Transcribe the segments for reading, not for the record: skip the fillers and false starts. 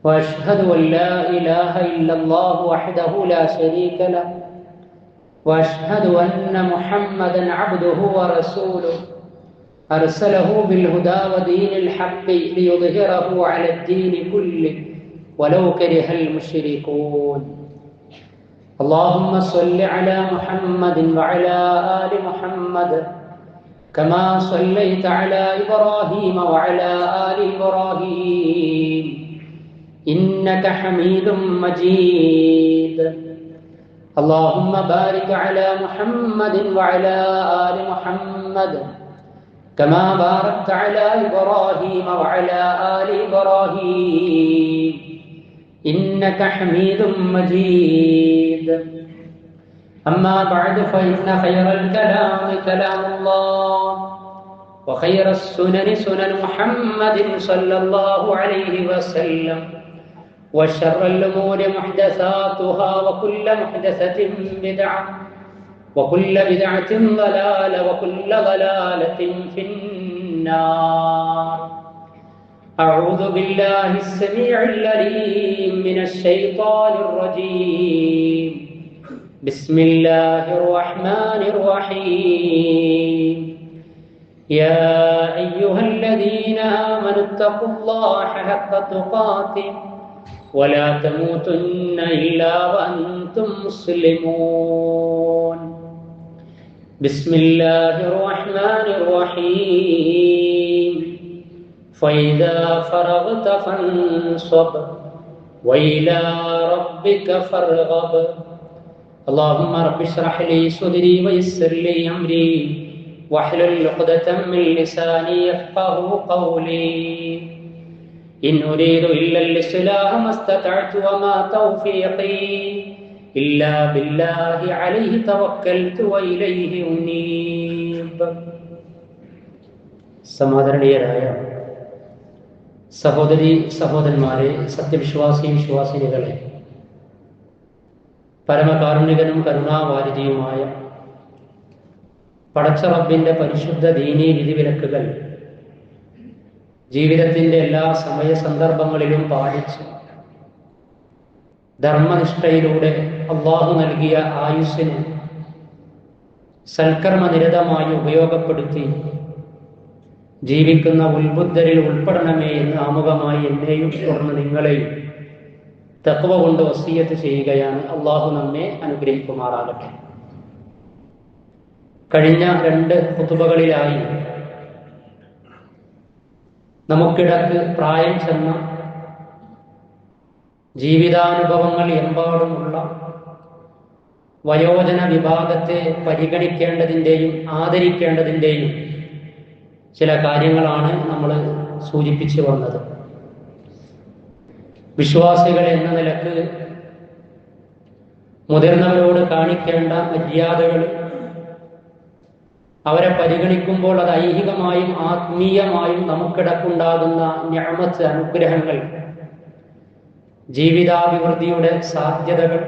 وأشهد أن لا إله إلا الله وحده لا شريك له وأشهد أن محمدا عبده ورسوله أرسله بالهدى ودين الحق ليظهره على الدين كله ولو كره المشركون. اللهم صل على محمد وعلى آل محمد كما صليت على إبراهيم وعلى آل إبراهيم إنك حميد مجيد. اللهم بارك على محمد وعلى آل محمد كما باركت على إبراهيم وعلى آل إبراهيم إنك حميد مجيد. أما بعد فإن خير الكلام كلام الله وخير السنن سنن محمد صلى الله عليه وسلم وشر الأمور محدثاتها وكل محدثة بدعة وكل بدعة ضلالة وكل ضلالة في النار. أعوذ بالله السميع العليم من الشيطان الرجيم. بسم الله الرحمن الرحيم. يا أيها الذين آمنوا اتقوا الله حق تقاته ولا تموتن إلا وأنتم مسلمون. بسم الله الرحمن الرحيم. فإذا فرغت فانصب وإلى ربك فارغب. اللهم رب اشرح لي صدري ويسر لي أمري واحلل عقدة من لساني يفقهوا قولي. إن أريد إلا الإصلاح ما استطعت وما توفيقي إلا بالله عليه توكلت وإليه أنيب. സമാദരണീയരായ സഹോദരി സഹോദരന്മാരെ, സത്യവിശ്വാസി വിശ്വാസിനികളെ, പരമകാരുണികനും കരുണാവാരിധിയുമായ പടച്ച റബ്ബിന്റെ പരിശുദ്ധ ദീനീ വിധിവിലക്കുകൾ ജീവിതത്തിന്റെ എല്ലാ സമയ സന്ദർഭങ്ങളിലും പാലിച്ച് ധർമ്മനിഷ്ഠയിലൂടെ അള്ളാഹു നൽകിയ ആയുസ്സിനെ സൽക്കർമ്മനിരതമായി ഉപയോഗപ്പെടുത്തി ജീവിക്കുന്ന ഉത്ബുദ്ധരിൽ ഉൾപ്പെടണമേ എന്ന് ആമുഖമായി എന്നെയും തുടർന്ന് നിങ്ങളെയും തഖ്വ കൊണ്ട് വസിയത്ത് ചെയ്യുകയാണ്. അള്ളാഹു നമ്മെ അനുഗ്രഹിക്കുമാറാകട്ടെ. കഴിഞ്ഞ 2 ഖുതുബകളിലായി നമുക്കിടക്ക് പ്രായം ചെന്ന ജീവിതാനുഭവങ്ങൾ എമ്പാടുമുള്ള വയോജന വിഭാഗത്തെ പരിഗണിക്കേണ്ടതിൻ്റെയും ആദരിക്കേണ്ടതിൻ്റെയും ചില കാര്യങ്ങളാണ് നമ്മൾ സൂചിപ്പിച്ചു വന്നത്. വിശ്വാസികൾ എന്ന നിലക്ക് മുതിർന്നവരോട് കാണിക്കേണ്ട മര്യാദകൾ, അവരെ പരിഗണിക്കുമ്പോൾ അത് ഐഹികമായും ആത്മീയമായും നമുക്കിടക്കുണ്ടാകുന്ന നിഅമത്ത് അനുഗ്രഹങ്ങൾ, ജീവിതാഭിവൃദ്ധിയുടെ സാധ്യതകൾ,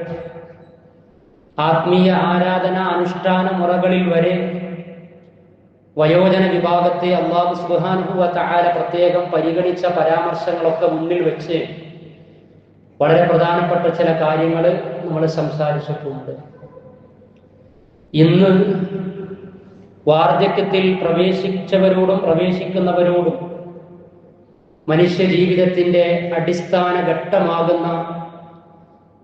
ആത്മീയ ആരാധന അനുഷ്ഠാന മുറകളിൽ വരെ വയോജന വിഭാഗത്തെ അല്ലാഹു സുബ്ഹാനഹു വ തആല പ്രത്യേകം പരിഗണിച്ച പരാമർശങ്ങളൊക്കെ മുന്നിൽ വെച്ച് വളരെ പ്രധാനപ്പെട്ട ചില കാര്യങ്ങൾ നമ്മൾ സംസാരിച്ചിട്ടുണ്ട്. ഇന്ന് വാർദ്ധക്യത്തിൽ പ്രവേശിച്ചവരോടും പ്രവേശിക്കുന്നവരോടും മനുഷ്യ ജീവിതത്തിന്റെ അടിസ്ഥാന ഘട്ടമാകുന്ന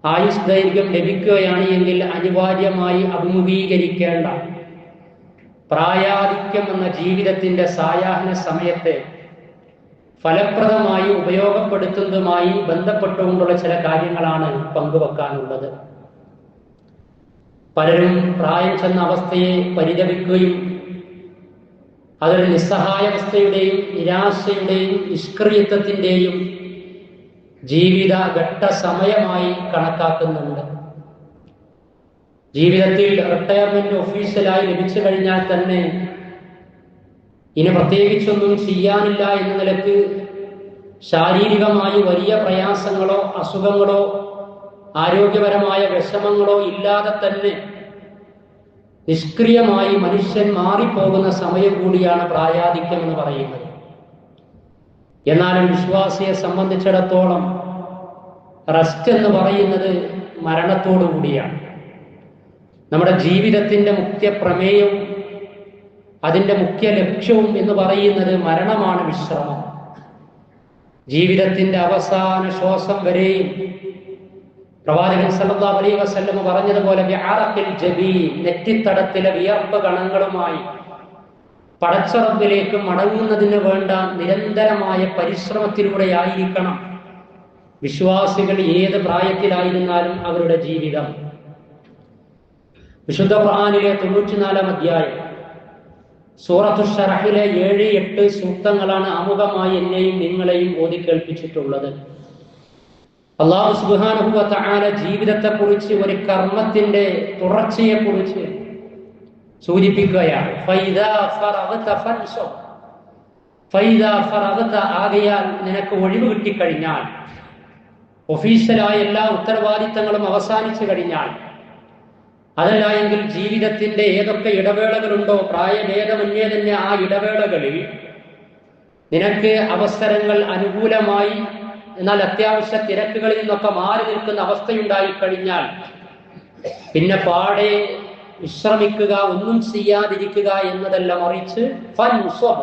ആയുസ് ദൈർഘ്യം ലഭിക്കുകയാണ് എങ്കിൽ അനിവാര്യമായി അഭിമുഖീകരിക്കേണ്ട പ്രായാധിക്യം എന്ന ജീവിതത്തിന്റെ സായാഹ്ന സമയത്തെ ഫലപ്രദമായി ഉപയോഗപ്പെടുത്തുന്നതുമായി ബന്ധപ്പെട്ടുകൊണ്ടുള്ള ചില കാര്യങ്ങളാണ് പങ്കുവെക്കാനുള്ളത്. പലരും പ്രായം ചെന്ന അവസ്ഥയെ പരിതപിക്കുകയും അതൊരു നിസ്സഹായാവസ്ഥയുടെയും നിരാശയുടെയും നിഷ്ക്രിയത്വത്തിന്റെയും ജീവിത ഘട്ട സമയമായി കണക്കാക്കുന്നുണ്ട്. ജീവിതത്തിൽ റിട്ടയർമെന്റ് ഒഫീഷ്യലായി ലഭിച്ചു കഴിഞ്ഞാൽ തന്നെ ഇനി പ്രത്യേകിച്ചൊന്നും ചെയ്യാനില്ല എന്ന നിലക്ക് ശാരീരികമായി വലിയ പ്രയാസങ്ങളോ അസുഖങ്ങളോ ആരോഗ്യപരമായ വിഷമങ്ങളോ ഇല്ലാതെ തന്നെ നിഷ്ക്രിയമായി മനുഷ്യൻ മാറിപ്പോകുന്ന സമയം കൂടിയാണ് പ്രായാധിക്യം എന്ന് പറയുന്നത്. എന്നാലും വിശ്വാസിയെ സംബന്ധിച്ചിടത്തോളം റെസ്റ്റ് എന്ന് പറയുന്നത് മരണത്തോടു കൂടിയാണ്. നമ്മുടെ ജീവിതത്തിന്റെ മുഖ്യ പ്രമേയവും അതിന്റെ മുഖ്യ ലക്ഷ്യവും എന്ന് പറയുന്നത് മരണമാണ്, വിശ്രമം. ജീവിതത്തിന്റെ അവസാന ശ്വാസം വരെയും പ്രവാചകൻ സല്ലല്ലാഹു അലൈഹി വസല്ലം പറഞ്ഞതുപോലെ ബിഅറഖിൽ ജബീൻ, നെറ്റിത്തടത്തിലെ വിയർപ്പ് കണങ്ങളുമായി പടച്ച റബ്ബിലേക്ക് മടങ്ങുന്നതിന് വേണ്ട നിരന്തരമായ പരിശ്രമത്തിലൂടെയായിരിക്കണം വിശ്വാസികൾ ഏത് പ്രായത്തിലായിരുന്നാലും അവരുടെ ജീവിതം. വിശുദ്ധ ഖുർആനിലെ 94-ാം അധ്യായം സൂറത്തു ശറഹിലെ 7-8 സൂക്തങ്ങളാണ് ആമുഖമായി എന്നെയും നിങ്ങളെയും ഓതി കേൾപ്പിച്ചിട്ടുള്ളത്. അല്ലാഹു സുബ്ഹാനഹു വ തആല ജീവിതത്തെക്കുറിച്ച്, ഒരു കർമ്മത്തിന്റെ തുടർച്ചയെക്കുറിച്ച് സൂചിപ്പിക്കുകയാണ്. ഫൈദാ ഫറഗ്ത ഫൻസബ്, ഫൈദാ ഫറഗ്ത, ആകയാൽ നിനക്ക് ഒഴിവ് കിട്ടിക്കഴിഞ്ഞാൽ, ഒഫീഷ്യലായ എല്ലാ ഉത്തരവാദിത്തങ്ങളും അവസാനിച്ചു കഴിഞ്ഞാൽ, അതല്ല എങ്കിൽ ജീവിതത്തിന്റെ ഏതൊക്കെ ഇടവേളകളുണ്ടോ, പ്രായഭേദമന്യേ തന്നെ ആ ഇടവേളകളിൽ നിനക്ക് അവസരങ്ങൾ അനുകൂലമായി, എന്നാൽ അത്യാവശ്യ തിരക്കുകളിൽ നിന്നൊക്കെ മാറി നിൽക്കുന്ന അവസ്ഥയുണ്ടായി കഴിഞ്ഞാൽ പിന്നെ പാടെ വിശ്രമിക്കുക, ഒന്നും ചെയ്യാതിരിക്കുക എന്നതല്ല, മറിച്ച് ഫൻസബ്,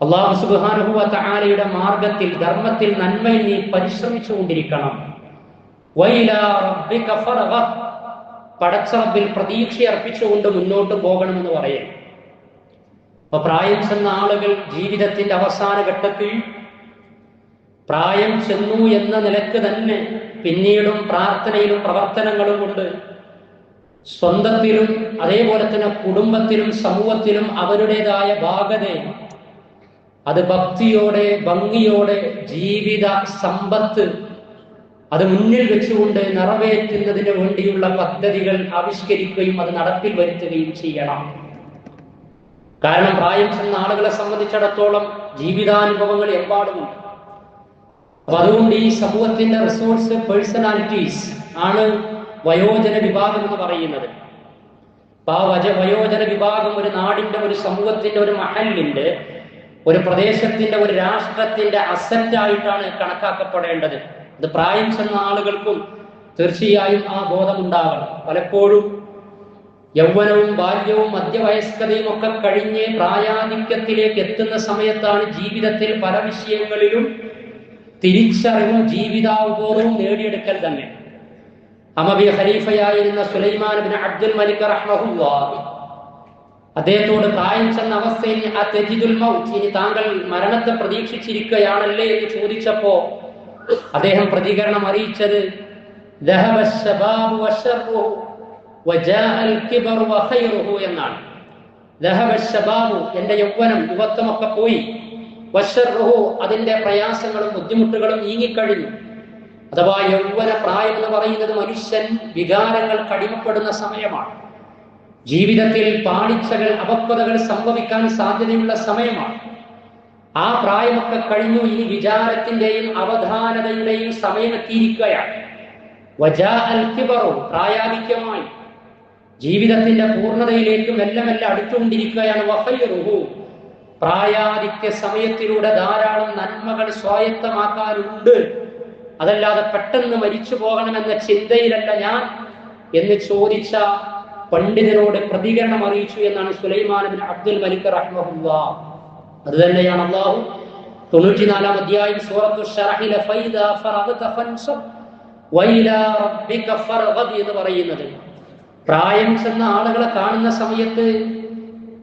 അല്ലാഹു സുബ്ഹാനഹു വ തആലയുടെ മാർഗത്തിൽ, ധർമ്മത്തിൽ, നന്മയിൽ നീ പരിശ്രമിച്ചുകൊണ്ടിരിക്കണം. വൈലാ റബ്ബിക ഫർഗബ്, പടച്ച റബ്ബിൽ പ്രതീക്ഷ അർപ്പിച്ചുകൊണ്ട് മുന്നോട്ട് പോകണമെന്ന് പറയും. അപ്പൊ പ്രായം ചെന്ന ആളുകൾ ജീവിതത്തിന്റെ അവസാന ഘട്ടത്തിൽ പ്രായം ചെന്നു എന്ന നിലക്ക് തന്നെ പിന്നീടും പ്രാർത്ഥനയിലും പ്രവർത്തനങ്ങളും കൊണ്ട് സ്വന്തത്തിലും അതേപോലെ തന്നെ കുടുംബത്തിലും സമൂഹത്തിലും അവരുടേതായ ഭാഗതയെ അത് ഭക്തിയോടെ, ഭംഗിയോടെ, ജീവിത സമ്പത്ത് അത് മുന്നിൽ വെച്ചുകൊണ്ട് നിറവേറ്റുന്നതിന് വേണ്ടിയുള്ള പദ്ധതികൾ ആവിഷ്കരിക്കുകയും അത് നടപ്പിൽ വരുത്തുകയും ചെയ്യണം. കാരണം പ്രായം ചെന്ന ആളുകളെ സംബന്ധിച്ചിടത്തോളം ജീവിതാനുഭവങ്ങൾ എമ്പാടുമുണ്ട്. അപ്പൊ അതുകൊണ്ട് ഈ സമൂഹത്തിന്റെ റിസോഴ്സ് പേഴ്സണാലിറ്റീസ് ആണ് വയോജന വിഭാഗം എന്ന് പറയുന്നത്. അപ്പൊ ആ വയോജന വിഭാഗം ഒരു നാടിന്റെ, ഒരു സമൂഹത്തിന്റെ, ഒരു മഹലിന്റെ, ഒരു പ്രദേശത്തിന്റെ, ഒരു രാഷ്ട്രത്തിന്റെ അസറ്റായിട്ടാണ് കണക്കാക്കപ്പെടേണ്ടത്. അത് പ്രായം ചെന്ന ആളുകൾക്കും തീർച്ചയായും ആ ബോധമുണ്ടാകണം. പലപ്പോഴും യൗവനവും ബാല്യവും മധ്യവയസ്കതയും ഒക്കെ കഴിഞ്ഞ് പ്രായാധിക്യത്തിലേക്ക് എത്തുന്ന സമയത്താണ് ജീവിതത്തിൽ പല വിഷയങ്ങളിലും തിരിച്ചറിവും ജീവിതാവബോധവും നേടിയെടുക്കൽ തന്നെ. അമവി ഖലീഫയായിരുന്ന സുലൈമാൻ ഇബ്നു അബ്ദുൽ മലിക് റഹ്മഹുല്ലാഹ് അദ്ദേഹത്തോട് പ്രായം ചെന്ന അവസ്ഥയിൽ അതജിദുൽ മൗത്ത്, ഇനി താങ്കൾ മരണത്തെ പ്രതീക്ഷിച്ചിരിക്കുകയാണല്ലേ എന്ന് ചോദിച്ചപ്പോ അദ്ദേഹം പ്രതികരണം അറിയിച്ചത് ദഹബ ശബാബു വശർറുഹു വജാഅൽ കിബറു വഖൈറുഹു എന്നാണ്. ദഹബ ശബാബു, എന്റെ യൗവനം, യുവത്വമൊക്കെ പോയി, വശർറുഹു, അതിന്റെ പ്രയാസങ്ങളും ബുദ്ധിമുട്ടുകളും നീങ്ങിക്കഴിഞ്ഞു. അഥവാ യൗവന പ്രായം എന്ന് പറയുന്നത് മനുഷ്യൻ വികാരങ്ങൾ കടിമപ്പെടുന്ന സമയമാണ്. ജീവിതത്തിൽ പാളിച്ചകൾ, അപക്വതകൾ സംഭവിക്കാൻ സാധ്യതയുള്ള സമയമാണ്. ആ പ്രായമൊക്കെ കഴിഞ്ഞു, ഇനി വിചാരത്തിന്റെയും അവധാനതയുടെയും സമയമെത്തിയിരിക്കുകയാണ്. വജാഅൽ കിബറു, പ്രായാധിക്യമായി ജീവിതത്തിന്റെ പൂർണ്ണതയിലേക്ക് മെല്ലെ മെല്ലെ അടുത്തുകൊണ്ടിരിക്കുകയാണ്. വഖൈറുഹു, പ്രായാധിക്യ സമയത്തിലൂടെ ധാരാളം നന്മകൾ സ്വായത്തമാക്കാനുണ്ട്. അതല്ലാതെ പെട്ടെന്ന് മരിച്ചു പോകണമെന്ന ചിന്തയിലല്ല ഞാൻ എന്ന് ചോദിച്ച പണ്ഡിതനോട് പ്രതികരണം അറിയിച്ചു എന്നാണ് സുലൈമാൻ ഇബ്നു അബ്ദുൽ മലിക് റഹ്മഹുല്ലാഹ്. അത് തന്നെയാണ് അല്ലാഹു 94-ാം അധ്യായം സൂറത്തു ശറഹിലെ ഫൈദാ ഫറഗ്ത ഫൻസബ് വൈലാ റബ്ബിക ഫർഗബ് എന്ന് പറയുന്നത്. പ്രായം ചെന്ന ആളുകളെ കാണുന്ന സമയത്ത്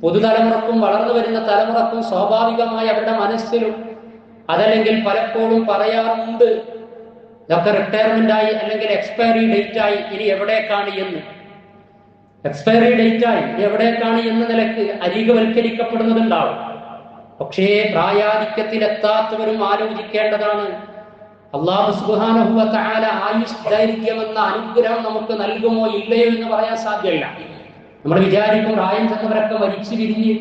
പുതുതലമുറക്കും വളർന്നു വരുന്ന തലമുറക്കും സ്വാഭാവികമായി അവരുടെ മനസ്സിലും അതല്ലെങ്കിൽ പലപ്പോഴും പറയാറുണ്ട്, ഇതൊക്കെ റിട്ടയർമെന്റ് ആയി അല്ലെങ്കിൽ എക്സ്പയറി ഡേറ്റ് ആയി, ഇനി എവിടേക്കാണ് എന്ന്. എക്സ്പയറി ഡേറ്റ് ആയി ഇനി എവിടേക്കാണ് എന്ന നിലക്ക് അരികവൽക്കരിക്കപ്പെടുന്നതുണ്ടാവും. പക്ഷേ പ്രായാധിക്യത്തിലെത്താത്തവരും ആലോചിക്കേണ്ടതാണ്, അല്ലാഹു സുബ്ഹാനഹു വ തആല ആയുഷ് ദൈർഘ്യമെന്ന അനുഗ്രഹം നമുക്ക് നൽകുമോ ഇല്ലയോ എന്ന് പറയാൻ സാധ്യമല്ല. നമ്മൾ വിചാരിക്കും പ്രായം ചെന്നവരൊക്കെ മരിച്ചു പിരിഞ്ഞ്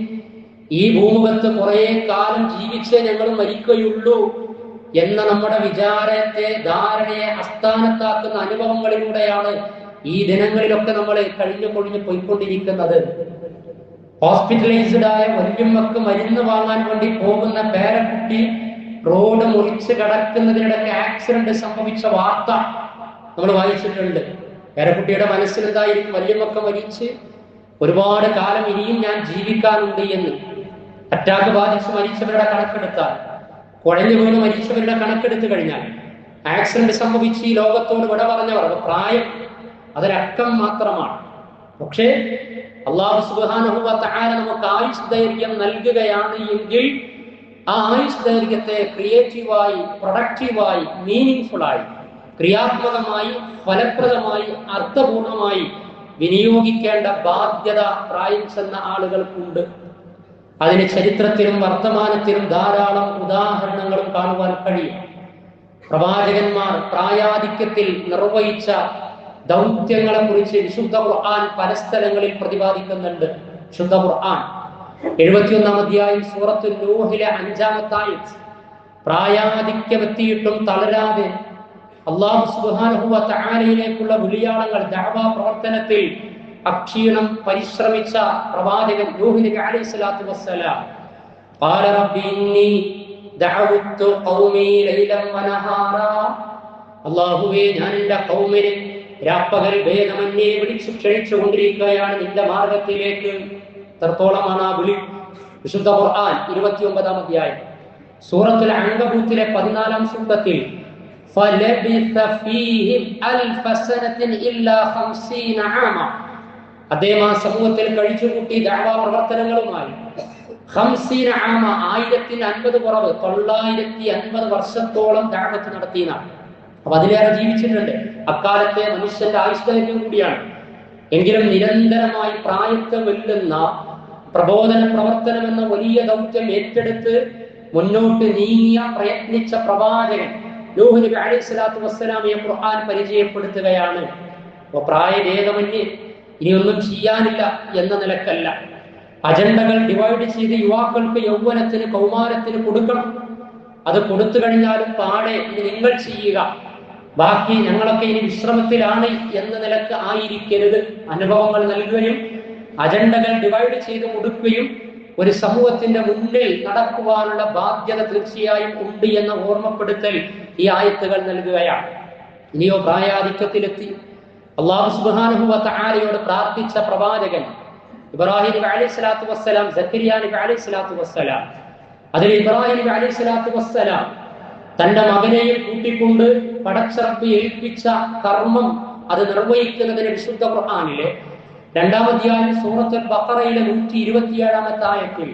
ഈ ഭൂമുഖത്ത് കുറെ കാലം ജീവിച്ചേ ഞങ്ങൾ മരിക്കുകയുള്ളൂ എന്ന നമ്മുടെ വിചാരത്തെ, ധാരണയെ അസ്ഥാനത്താക്കുന്ന അനുഭവങ്ങളിലൂടെയാണ് ഈ ദിനങ്ങളിലൊക്കെ നമ്മൾ കഴിഞ്ഞു പോയിക്കൊണ്ടിരിക്കുന്നത്. ഹോസ്പിറ്റലൈസ്ഡ് ആയ വല്യമ്മക്ക് മരുന്ന് വാങ്ങാൻ വേണ്ടി പോകുന്ന പേരക്കുട്ടി റോഡ് മുറിച്ച് കടക്കുന്നതിനിടയ്ക്ക് ആക്സിഡന്റ് സംഭവിച്ച വാർത്ത നമ്മൾ വായിച്ചിട്ടുണ്ട്. പേരക്കുട്ടിയുടെ മനസ്സിൽ എന്തായിരിക്കും? വല്യമ്മക്ക മരിച്ച് ഒരുപാട് കാലം ഇനിയും ഞാൻ ജീവിക്കാനുണ്ട് എന്ന്. അറ്റാക്ക് ബാധിച്ച് മരിച്ചവരുടെ കണക്കെടുത്താൽ, കുഴഞ്ഞു വീണ് മരിച്ചവരുടെ കണക്കെടുത്തു കഴിഞ്ഞാൽ, ആക്സിഡന്റ് സംഭവിച്ച് ഈ ലോകത്തോട് വിട പറഞ്ഞവർ, പ്രായം അതൊരക്കം മാത്രമാണ്. പക്ഷേ അല്ലാഹു സുബ്ഹാനഹു വ തആല നമുക്ക് ആയുസ് ദൈർഘ്യം നൽകുകയാണ് എങ്കിൽ ആ ആയുസ് ദൈർഘ്യത്തെ ക്രിയേറ്റീവായി, പ്രൊഡക്റ്റീവായി, മീനിങ് ആയി, ക്രിയാത്മകമായി, ഫലപ്രദമായി, അർത്ഥപൂർണമായി വിനിയോഗിക്കേണ്ട ബാധ്യത പ്രായം ചെന്ന ആളുകൾക്കുണ്ട്. അതിന് ചരിത്രത്തിലും വർത്തമാനത്തിലും ധാരാളം ഉദാഹരണങ്ങളും കാണുവാൻ കഴിയും. പ്രവാചകന്മാർ പ്രായാധിക്യത്തിൽ നിർവഹിച്ച ദൗത്യങ്ങളെ കുറിച്ച് വിശുദ്ധ ഖുർആൻ പല സ്ഥലങ്ങളിൽ പ്രതിപാദിക്കുന്നുണ്ട്. വിശുദ്ധ ഖുർആൻ 71-ാം അധ്യായം സൂറത്തുൽ നൂഹിലെ 5-ാമത്തെ ആയത്ത്, പ്രായാധിക്യമെത്തിയിട്ടും തളരാതെ അല്ലാഹു സുബ്ഹാനഹു വ തആലയിലേക്കുള്ള വിളിയാളങ്ങൾ, ദഅവാ പ്രവർത്തനത്തിൽ അക്ഷീണം പരിശ്രമിച്ച പ്രവാചകൻ നൂഹ് നബി അലൈഹിസ്സലാത്തു വസ്സലാം, ഖാല റബ്ബി ഇന്നി ദഅവ്തു ഖൗമി ലൈലൻ വനഹാറാ, അല്ലാഹുവേ ഞാൻ എൻ്റെ ഖൗമിനെ രാപ്പകൽ ഭേദമന്യേ വിളിച്ചു ക്ഷണിച്ചുകൊണ്ടിരിക്കുകയാണ് നിന്റെ മാർഗത്തിലേക്ക്. എത്രത്തോളമാണ് ആ വിളി? വിശുദ്ധ ഖുർആൻ 29-ാം അധ്യായം സൂറത്തുൽ അൻകബൂത്തിലെ 14-ാം സൂക്തത്തിൽ ഫലബിസ ഫീഹിം അൽഫ സനത്തിൻ ഇല്ലാ 50 ആമ, അദ്ദേഹം ആ സമൂഹത്തിൽ കഴിച്ചുകൂട്ടി ദഅവാ പ്രവർത്തനങ്ങളുമായി 50 ആമ, 1050 കുറവ്, 950 വർഷത്തോളം ദഅവത്ത് നടത്തിയതാണ്. അപ്പൊ അതിലേറെ ജീവിച്ചിട്ടുണ്ട്. അക്കാലത്തെ മനുഷ്യന്റെ ആയുഷ്ദൈർഘ്യം കൂടിയാണ്. എങ്കിലും നിരന്തരമായി പ്രായത്തെ വെല്ലുന്ന പ്രബോധന പ്രവർത്തനം എന്ന വലിയ ദൗത്യം ഏറ്റെടുത്ത് മുന്നോട്ട് നീങ്ങിയ പ്രയത്നിച്ച പ്രവാചകൻ നൂഹ് നബി അലൈഹിസ്സലാത്തു വസ്സലാമിയെ ഖുർആൻ പരിചയപ്പെടുത്തുകയാണ്. അപ്പൊ പ്രായഭേദമന്യേ ഇനിയൊന്നും ചെയ്യാനില്ല എന്ന നിലക്കല്ല, അജണ്ടകൾ ഡിവൈഡ് ചെയ്ത് യുവാക്കൾക്ക് യൗവനത്തിന്, കൗമാരത്തിന് കൊടുക്കണം. അത് കൊടുത്തു കഴിഞ്ഞാലും പാടെ ഇത് നിങ്ങൾ ചെയ്യുക, ബാക്കി ഞങ്ങളൊക്കെ ഇനി വിശ്രമത്തിലാണ് എന്ന നിലക്ക് ആയിരിക്കരുത്. അനുഭവങ്ങൾ നൽകുകയും അജണ്ടകൾ ഡിവൈഡ് ചെയ്ത് കൊടുക്കുകയും ഒരു സമൂഹത്തിന്റെ മുന്നിൽ നടക്കുവാനുള്ള ബാധ്യത തീർച്ചയായും ഉണ്ട് എന്ന ഓർമ്മപ്പെടുത്തൽ ഈ ആയത്തുകൾ നൽകുകയാണ്. ഇനിയോ പ്രായാധിക്യത്തിലെത്തി അല്ലാഹു സുബ്ഹാനഹു വ തആലയോട് പ്രാർത്ഥിച്ച പ്രവാചകൻ ഇബ്രാഹിം നബി അലൈഹിസ്സലാത്തു വസ്സലാം, സക്കരിയ നബി അലൈഹിസ്സലാത്തു വസ്സലാം. അതിൽ ഇബ്രാഹിം നബി അലൈഹിസ്സലാത്തു വസ്സലാം തന്റെ മകനെയും കൂട്ടിക്കൊണ്ട് പടച്ച റബ്ബ് ഏൽപ്പിച്ച കർമ്മം അത് നിർവഹിക്കുന്നതിന് വിശുദ്ധ ഖുർആനിലെ 2-ാം അധ്യായം സൂറത്തുൽ ബഖറയിലെ 127-ാമത്തെ ആയത്തിൽ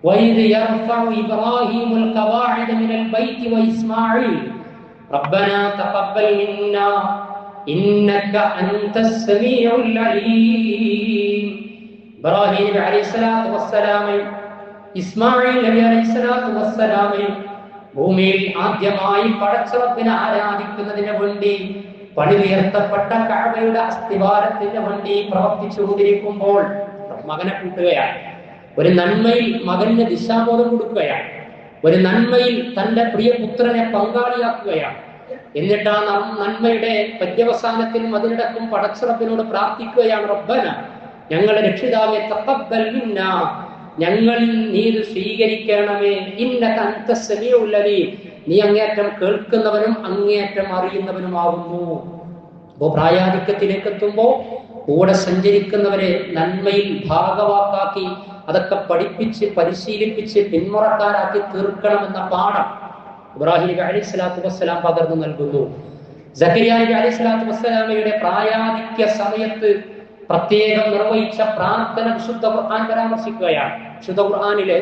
വഇദ് യർഫഉ ഇബ്രാഹീമുൽ ഖവാഇദ മിനൽ ബൈതി വഇസ്മാഈൽ റബ്ബനാ തഖബ്ബൽ മിന്നാ ഇന്നക അൻതസ് സമീഉൽ അലീം. ഇബ്രാഹീം നബി അലൈഹിസ്സലാത്തു വസ്സലാമയും ഇസ്മാഈൽ നബി അലൈഹിസ്സലാത്തു വസ്സലാമയും ഭൂമിയിൽ ആദ്യമായി പടച്ച റബ്ബിനെ ആരാധിക്കുന്നതിന് വേണ്ടി പണിതുയർത്തപ്പെട്ട കഅബയുടെ അസ്തിവാരത്തിന് വേണ്ടി പ്രവർത്തിച്ചുകൊണ്ടിരിക്കുമ്പോൾ മകനെ കൂട്ടുകയാണ്. ഒരു നന്മയിൽ മകന് ദിശാബോധം കൊടുക്കുകയാണ്. ഒരു നന്മയിൽ തന്റെ പ്രിയപുത്രനെ പങ്കാളിയാക്കുകയാണ്. എന്നിട്ട് ആ നന്മയുടെ പര്യവസാനത്തിനും അതിനിടക്കും പടച്ച റബ്ബിനോട് പ്രാർത്ഥിക്കുകയാണ്, റബ്ബന, ഞങ്ങളുടെ രക്ഷിതാവേ, തഖബ്ബൽ മിന്നാ, ഞങ്ങളിൽ നീ ഇത് സ്വീകരിക്കണമേ, ഇന്നക അൻതസ് സമീഉൽ അലീം, നീ അങ്ങേയറ്റം കേൾക്കുന്നവനും അങ്ങേയറ്റം അറിയുന്നവനുമാകുന്നു. അപ്പോൾ പ്രായാധിക്യത്തിലേക്ക് എത്തുമ്പോൾ കൂടെ സഞ്ചരിക്കുന്നവരെ നന്മയിൽ ഭാഗവാക്കാക്കി അതൊക്കെ പഠിപ്പിച്ച് പരിശീലിപ്പിച്ച് പിന്മുറക്കാരാക്കി തീർക്കണമെന്ന പാഠം ഇബ്രാഹിം നബി അലൈഹിസ്സലാത്തു വസ്സലാം പകർന്നു നൽകുന്നു. സക്കരിയ നബി അലൈഹിസ്സലാത്തു വസ്സലാമയുടെ പ്രായാധിക്യ സമയത്ത് പ്രത്യേകം നിർവഹിച്ച പ്രാർത്ഥന വിശുദ്ധ ഖുർആൻ പരാമർശിക്കുകയാണ്. വിശുദ്ധ ഖുർആനിലെ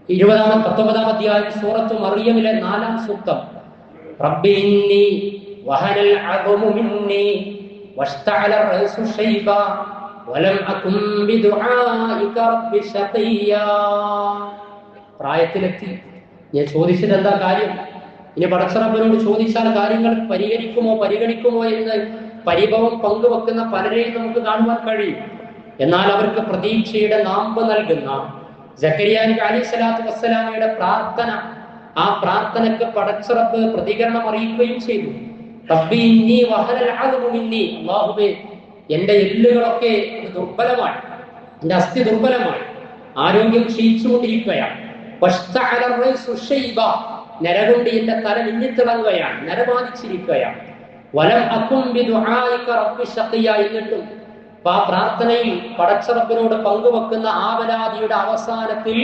19-ാം അധ്യായം സൂറത്തു മറിയമിലെ 4-ാം സൂക്തം, റബ്ബി ഇന്നി വഹനൽ അദ്മു മിന്നി വസ്തഅല റഅസു ശൈബ വലം അകും ബിദുആഇക റബ്ബി ശഖിയ്യാ. പ്രായത്തിലെത്തി, ഞാൻ ചോദിച്ചിട്ട് എന്താ കാര്യം? ഇനി പടച്ച റബ്ബിനോട് ചോദിച്ചാൽ കാര്യങ്ങൾ പരിഗണിക്കുമോ എന്ന് പരിഭവം പങ്കുവെക്കുന്ന പലരെയും നമുക്ക് കാണുവാൻ കഴിയും. എന്നാൽ അവർക്ക് പ്രതീക്ഷയുടെ നാമ്പ് നൽകുന്ന സക്കരിയ നബി അലൈഹിസ്സലാത്തു വസ്സലാമയുടെ പ്രാർത്ഥന, ആ പ്രാർത്ഥനയ്ക്ക് പടച്ച റബ്ബ് പ്രതികരണം അറിയിക്കുകയും ചെയ്തു. റബ്ബി ഇന്നി വഹനൽ അദ്മു മിന്നി, അല്ലാഹുവേ എന്റെ എല്ലുകളൊക്കെ ദുർബലമാണ്, എന്റെ അസ്ഥി ദുർബലമാണ്, ആരോഗ്യം ക്ഷയിച്ചുകൊണ്ടിരിക്കുകയാണ്. വസ്തഅല റഅസു ശൈബ, നരകൊണ്ട് എന്റെ തല മിന്നിത്തിളങ്ങുകയാണ്, നരബാധിച്ചിരിക്കുകയാണ്. വലം അകും ബിദുആഇക റബ്ബി ശഖിയ. എന്നിട്ടും ആ പ്രാർത്ഥനയിൽ പടച്ചറബിനോട് പങ്കുവെക്കുന്ന ആവലാദിയുടെ അവസാനത്തിൽ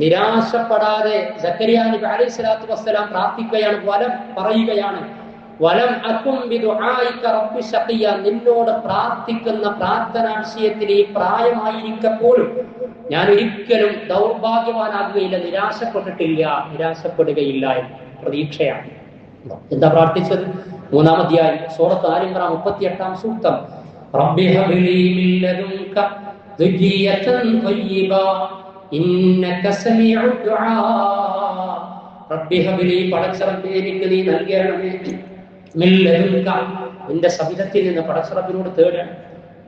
നിരാശപ്പെടാതെ സക്കരിയ നബി അലൈഹി സ്വലാത്തു വസ്സലാം പ്രാർത്ഥിക്കുകയാണ്, വലം പറയുകയാണ്, വലം അകും ബിദുആഇക റബ്ബി ശഖിയ. നിന്നോട് പ്രാർത്ഥിക്കുന്ന പ്രാർത്ഥനാ വിഷയത്തിൽ ഈ പ്രായമായിരിക്കപ്പോഴും ഞാൻ ഒരിക്കലും ദൗർഭാഗ്യവാനാകുകയില്ല, നിരാശപ്പെടുകയില്ല എന്ന് പ്രതീക്ഷയാണ്. എന്താ പ്രാർത്ഥിച്ചത്? 3-ാം അധ്യായം സൂറത്ത് ആൽ ഇംറാൻ 38-ാം സൂക്തം. റബ്ബി ഹബ്ലി മിൻ ലദുൻക ദുരിയതൻ ത്വയ്യിബ ഇന്നക സമീഉ ദുആ. റബ്ബി ഹബ്ലി, പടച്ചറബ്ബേ എനിക്ക് നീ നൽകണമേ, മിൻ ലദുൻക നിന്റെ സവിധത്തിൽ നിന്ന്. പടച്ചറബ്ബിനോട് തേടണം.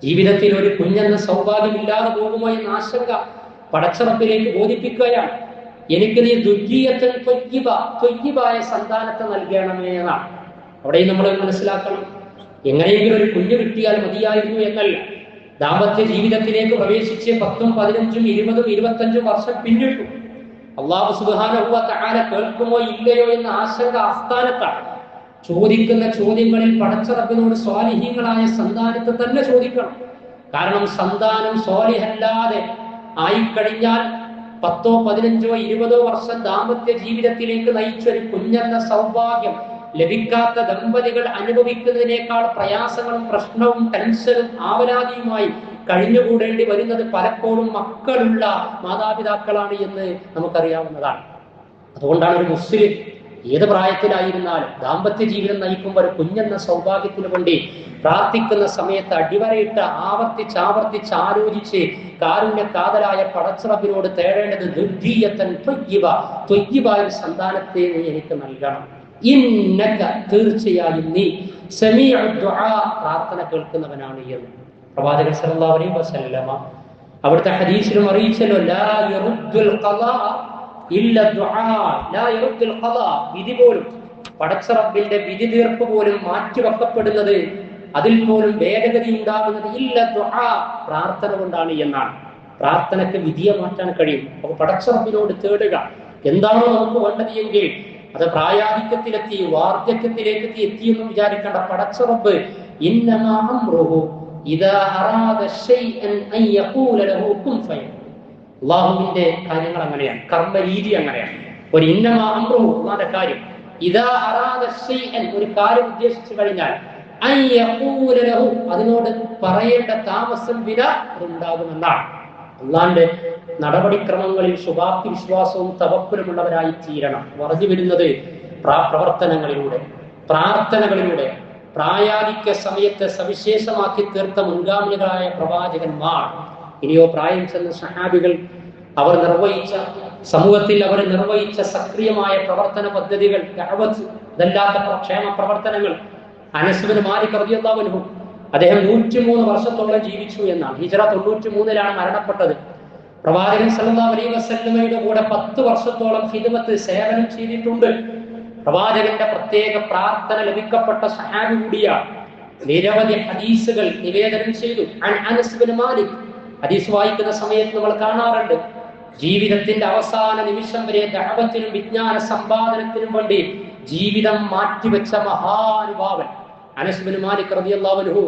ജീവിതത്തിൽ ഒരു കുഞ്ഞെന്ന സൗഭാഗ്യമില്ലാതെ പോകുമോ എന്ന ആശങ്ക പടച്ചറബ്ബിലേക്ക് ബോധിപ്പിക്കുകയാണ്. എനിക്ക് നീ ദുരിയതൻ ത്വയ്യിബ, ത്വയ്യിബായ സന്താനത്തെ നൽകണമേ എന്നാണ്. അവിടെ നമ്മൾ മനസ്സിലാക്കണം, എങ്ങനെയെങ്കിലും ഒരു കുഞ്ഞ് കിട്ടിയാൽ മതിയായിരുന്നു എന്നല്ല. ദാമ്പത്യ ജീവിതത്തിലേക്ക് പ്രവേശിച്ച് 10, 15, 20, 25 വർഷം പിന്നിട്ടു. അല്ലാഹു സുബ്ഹാനഹു വ തആല കേൾക്കുമോ ഇല്ലയോ എന്ന ആശങ്ക ആസ്ഥാനത്താണ്. ചോദിക്കുന്ന ചോദ്യങ്ങളിൽ പടച്ചറബിനോട് സ്വാലിഹീങ്ങളായ സന്താനത്തെ തന്നെ ചോദിക്കണം. കാരണം സന്താനം സ്വാലിഹല്ലാതെ ആയിക്കഴിഞ്ഞാൽ 10, 15, 20 വർഷം ദാമ്പത്യ ജീവിതത്തിലേക്ക് നയിച്ചൊരു കുഞ്ഞെന്ന സൗഭാഗ്യം ലഭിക്കാത്ത ദമ്പതികൾ അനുഭവിക്കുന്നതിനേക്കാൾ പ്രയാസങ്ങളും പ്രശ്നവും ടെൻഷനും ആവലാതിയുമായി കഴിഞ്ഞുകൂടേണ്ടി വരുന്നത് പലപ്പോഴും മക്കളുള്ള മാതാപിതാക്കളാണ് എന്ന് നമുക്കറിയാവുന്നതാണ്. അതുകൊണ്ടാണ് ഒരു മുസ്ലിം ഏത് പ്രായത്തിലായിരുന്നാലും ദാമ്പത്യ ജീവിതം നയിക്കുമ്പോൾ ഒരു കുഞ്ഞെന്ന സൗഭാഗ്യത്തിന് വേണ്ടി പ്രാർത്ഥിക്കുന്ന സമയത്ത് അടിവരയിട്ട് ആവർത്തിച്ച് ആലോചിച്ച് കാരുണ്യ കാതലായ പടച്ചറബിനോട് തേടേണ്ടത് ദുർഗീയത്തൻ ത്വയ്യിബായ സന്താനത്തെ നീ എനിക്ക് നൽകണം. ഇന്നക, തീർച്ചയായും നീ സമീഉ ദുആ, പ്രാർത്ഥന കേൾക്കുന്നവനാണ് എന്ന് പ്രവാചകൻ സല്ലല്ലാഹു അലൈഹി വസല്ലമ അവിടുത്തെ ഹദീസിലും അറിയിച്ചല്ലോ, ലാ യറുദ്ദുൽ ഖളാ ഇല്ല ദുആ, ലാ യറുദ്ദുൽ ഖളാ. വിധി പോലും, പടച്ചറബിന്റെ വിധി തീർപ്പ് പോലും മാറ്റിവെക്കപ്പെടുന്നത്, അതിൽ പോലും ഭേദഗതി ഉണ്ടാകുന്നത് ഇല്ല ദുആ, പ്രാർത്ഥന കൊണ്ടാണ് എന്നാണ്. പ്രാർത്ഥനയ്ക്ക് വിധിയെ മാറ്റാൻ കഴിയും. അപ്പൊ പടച്ചറബിനോട് തേടുക. എന്താണോ നമുക്ക് വേണ്ടത് എങ്കിൽ അത് പ്രായാധിക്യത്തിലെത്തി, വാർദ്ധക്യത്തിലേക്ക് എത്തിയെന്ന് വിചാരിക്കേണ്ട. പടച്ചറബ് ഇന്നമാ അംറുഹു ഇദാ അറാദ ശൈഅൻ അൻ യഖൂല ലഹു കുൻ ഫയകൂൻ. അല്ലാഹുവിന്റെ കാര്യങ്ങൾ അങ്ങനെയാണ്, കർമ്മരീതി അങ്ങനെയാണ്. ഒരു ഇന്നമാ അംറുഹു, അല്ലാഹുവിന്റെ കാര്യം, ഇദാ അറാദ ശൈഅൻ, ഒരു കാര്യം ഉദ്ദേശിച്ചു കഴിഞ്ഞാൽ, അൻ യഖൂല ലഹു, അതിനോട് പറയേണ്ട താമസം വില ഉണ്ടാകുമെന്നാണ്. അല്ലാഹുവിന്റെ നടപടിക്രമങ്ങളിൽ ശുഭാപ്തി വിശ്വാസവും തവക്കുലുമുള്ളവരായി തീരണം. പറഞ്ഞു വരുന്നത് പ്രവർത്തനങ്ങളിലൂടെ, പ്രാർത്ഥനകളിലൂടെ. പ്രായാധിക്യ സമയത്തെ സവിശേഷമാക്കി തീർത്ത മുൻഗാമികളായ പ്രവാചകന്മാർ, ഇനിയോ പ്രായം ചെന്ന സഹാബികൾ, അവർ നിർവഹിച്ച സമൂഹത്തിൽ അവർ നിർവഹിച്ച സക്രിയമായ പ്രവർത്തന പദ്ധതികൾ, ദഅവത്ത്, ഇതല്ലാത്ത ക്ഷേമ പ്രവർത്തനങ്ങൾ. അനസ് ബിൻ മാലിക് റളിയല്ലാഹു അൻഹു, അദ്ദേഹം 103 വർഷത്തോളം ജീവിച്ചു എന്നാണ്. ഹിജ്റ 93-ലാണ് മരണപ്പെട്ടത്. പ്രവാചകൻ സല്ലല്ലാഹു അലൈഹി വസല്ലമയുടെ കൂടെ 10 വർഷത്തോളം ഖിദ്മത്ത്, സേവനം ചെയ്തിട്ടുണ്ട്. പ്രവാചകന്റെ പ്രത്യേക പ്രാർത്ഥന ലഭിക്കപ്പെട്ട സഹാബി കൂടിയാണ്. നിരവധി ഹദീസുകൾ നിവേദനം ചെയ്തു. അനസ് ബിൻ മാലിക് ഹദീസ് വായിക്കുന്ന സമയത്ത് നമ്മൾ കാണാറുണ്ട്, ജീവിതത്തിന്റെ അവസാന നിമിഷം വരെ ദഅവത്തിനും വിജ്ഞാന സമ്പാദനത്തിനും വേണ്ടി ജീവിതം മാറ്റിവെച്ച മഹാനുഭാവൻ അനസ് ബിൻ മാലിക് റളിയല്ലാഹു അൻഹു.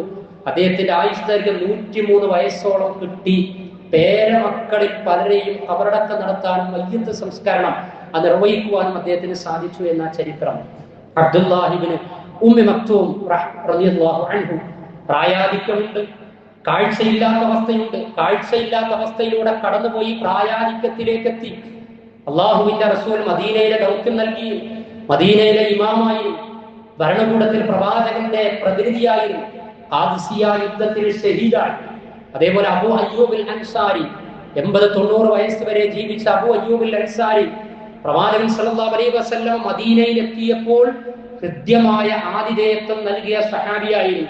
അദ്ദേഹത്തിന്റെ ആയുഷ്ദൈർഘ്യം 103 വയസ്സോളം കിട്ടി. പേരമക്കളിൽ പലരെയും ഖബറടക്കം നടത്താനും മയ്യിത്ത് സംസ്കരണം അത് നിർവഹിക്കുവാനും അദ്ദേഹത്തിന് സാധിച്ചു എന്ന ചരിത്രം. അബ്ദുല്ലാഹി ഇബ്നു ഉമ്മി മക്തൂം റളിയല്ലാഹു അൻഹു, പ്രായാധിക്യമുണ്ട്, കാഴ്ചയില്ലാത്ത അവസ്ഥയുണ്ട്. കാഴ്ചയില്ലാത്ത അവസ്ഥയിലൂടെ കടന്നുപോയി പ്രായാധിക്യത്തിലേക്ക് എത്തി. അള്ളാഹുവിന്റെ റസൂൽ മദീനയിലെ ദൗത്യം നൽകി, മദീനയിലെ ഇമാമായിരുന്നു, ഭരണകൂടത്തിൽ പ്രവാചകന്റെ പ്രതിനിധിയായിരുന്നു, ഖാദിസിയ യുദ്ധത്തിൽ ഷഹീദായി. അതേപോലെ അബൂ അയ്യൂബിൽ അൻസാരി, 80-90 വയസ്സ് വരെ ജീവിച്ച അബൂ അയ്യൂബിൽ അൻസാരി, പ്രവാചകൻ സല്ലല്ലാഹു അലൈഹി വസല്ലം മദീനയിൽ എത്തിയപ്പോൾ കൃത്യമായ ആതിഥേയത്വം നൽകിയ സഹാബിയായിരുന്നു.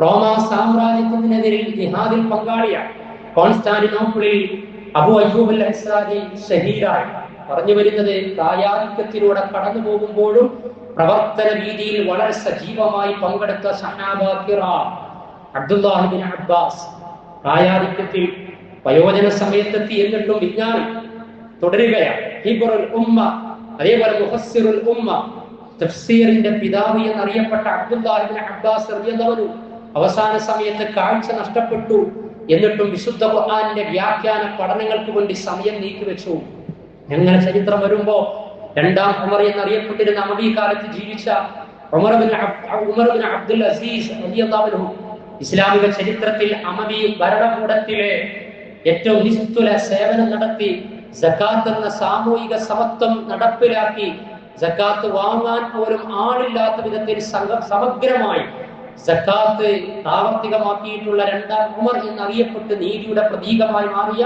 റോമാ സാമ്രാജ്യത്തിനെതിരെ ജിഹാദിൽ പങ്കാളിയാണ്. കോൺസ്റ്റാന്റിനോപ്പിളിൽ അബൂ അയ്യൂബിൽ അൻസാരി ഷഹീദായി. പറഞ്ഞു വരുന്നത്, പ്രായാധിക്യത്തിലൂടെ കടന്നു പോകുമ്പോഴും പ്രവർത്തന രീതിയിൽ വളരെ സജീവമായി പങ്കെടുത്ത സഹാബ കിറാം. അബ്ദുല്ലാഹി ഇബ്നു അബ്ബാസ് പ്രായാധിക്യത്തിൽ വയോജന സമയത്തെത്തി, എന്നിട്ടും വിജ്ഞാനം തുടരുകയാണ്. ഹിബ്റുൽ ഉമ്മ, അതേപോലെ മുഫസ്സിറുൽ ഉമ്മ, തഫ്സീറിന്റെ പിതാവ് എന്നറിയപ്പെട്ട അബ്ദുല്ലാഹ് ഇബ്നു അബ്ബാസ് റളിയല്ലാഹു അൻഹു അവസാന സമയത്ത് കാഴ്ച നഷ്ടപ്പെട്ടു. എന്നിട്ടും വിശുദ്ധ ഖുർആനിന്റെ വ്യാഖ്യാന പഠനങ്ങൾക്ക് വേണ്ടി സമയം നീക്കിവെച്ചു. അങ്ങനെ ചരിത്രം വരുമ്പോ രണ്ടാം ഉമർ എന്നറിയപ്പെട്ടിരുന്ന അമവി കാലത്ത് ജീവിച്ച ഉമർ ബിൻ അബ്ദുൽ അസീസ് റളിയല്ലാഹു അൻഹു ഇസ്ലാമിക ചരിത്രത്തിൽ അമവി ഭരണകൂടത്തിലെ ഏറ്റവും നിസ്തുല സേവനം നടത്തി, സകാത്ത് എന്ന സാമൂഹിക സമത്വം നടപ്പിലാക്കി, സകാത്ത് വാങ്ങാൻ പോലും ആളില്ലാത്ത വിധത്തിൽ സമഗ്രമായി സകാത്ത് പ്രാവർത്തികമാക്കിയിട്ടുള്ള രണ്ടാം ഉമർ എന്നറിയപ്പെട്ട് നീതിയുടെ പ്രതീകമായി മാറിയ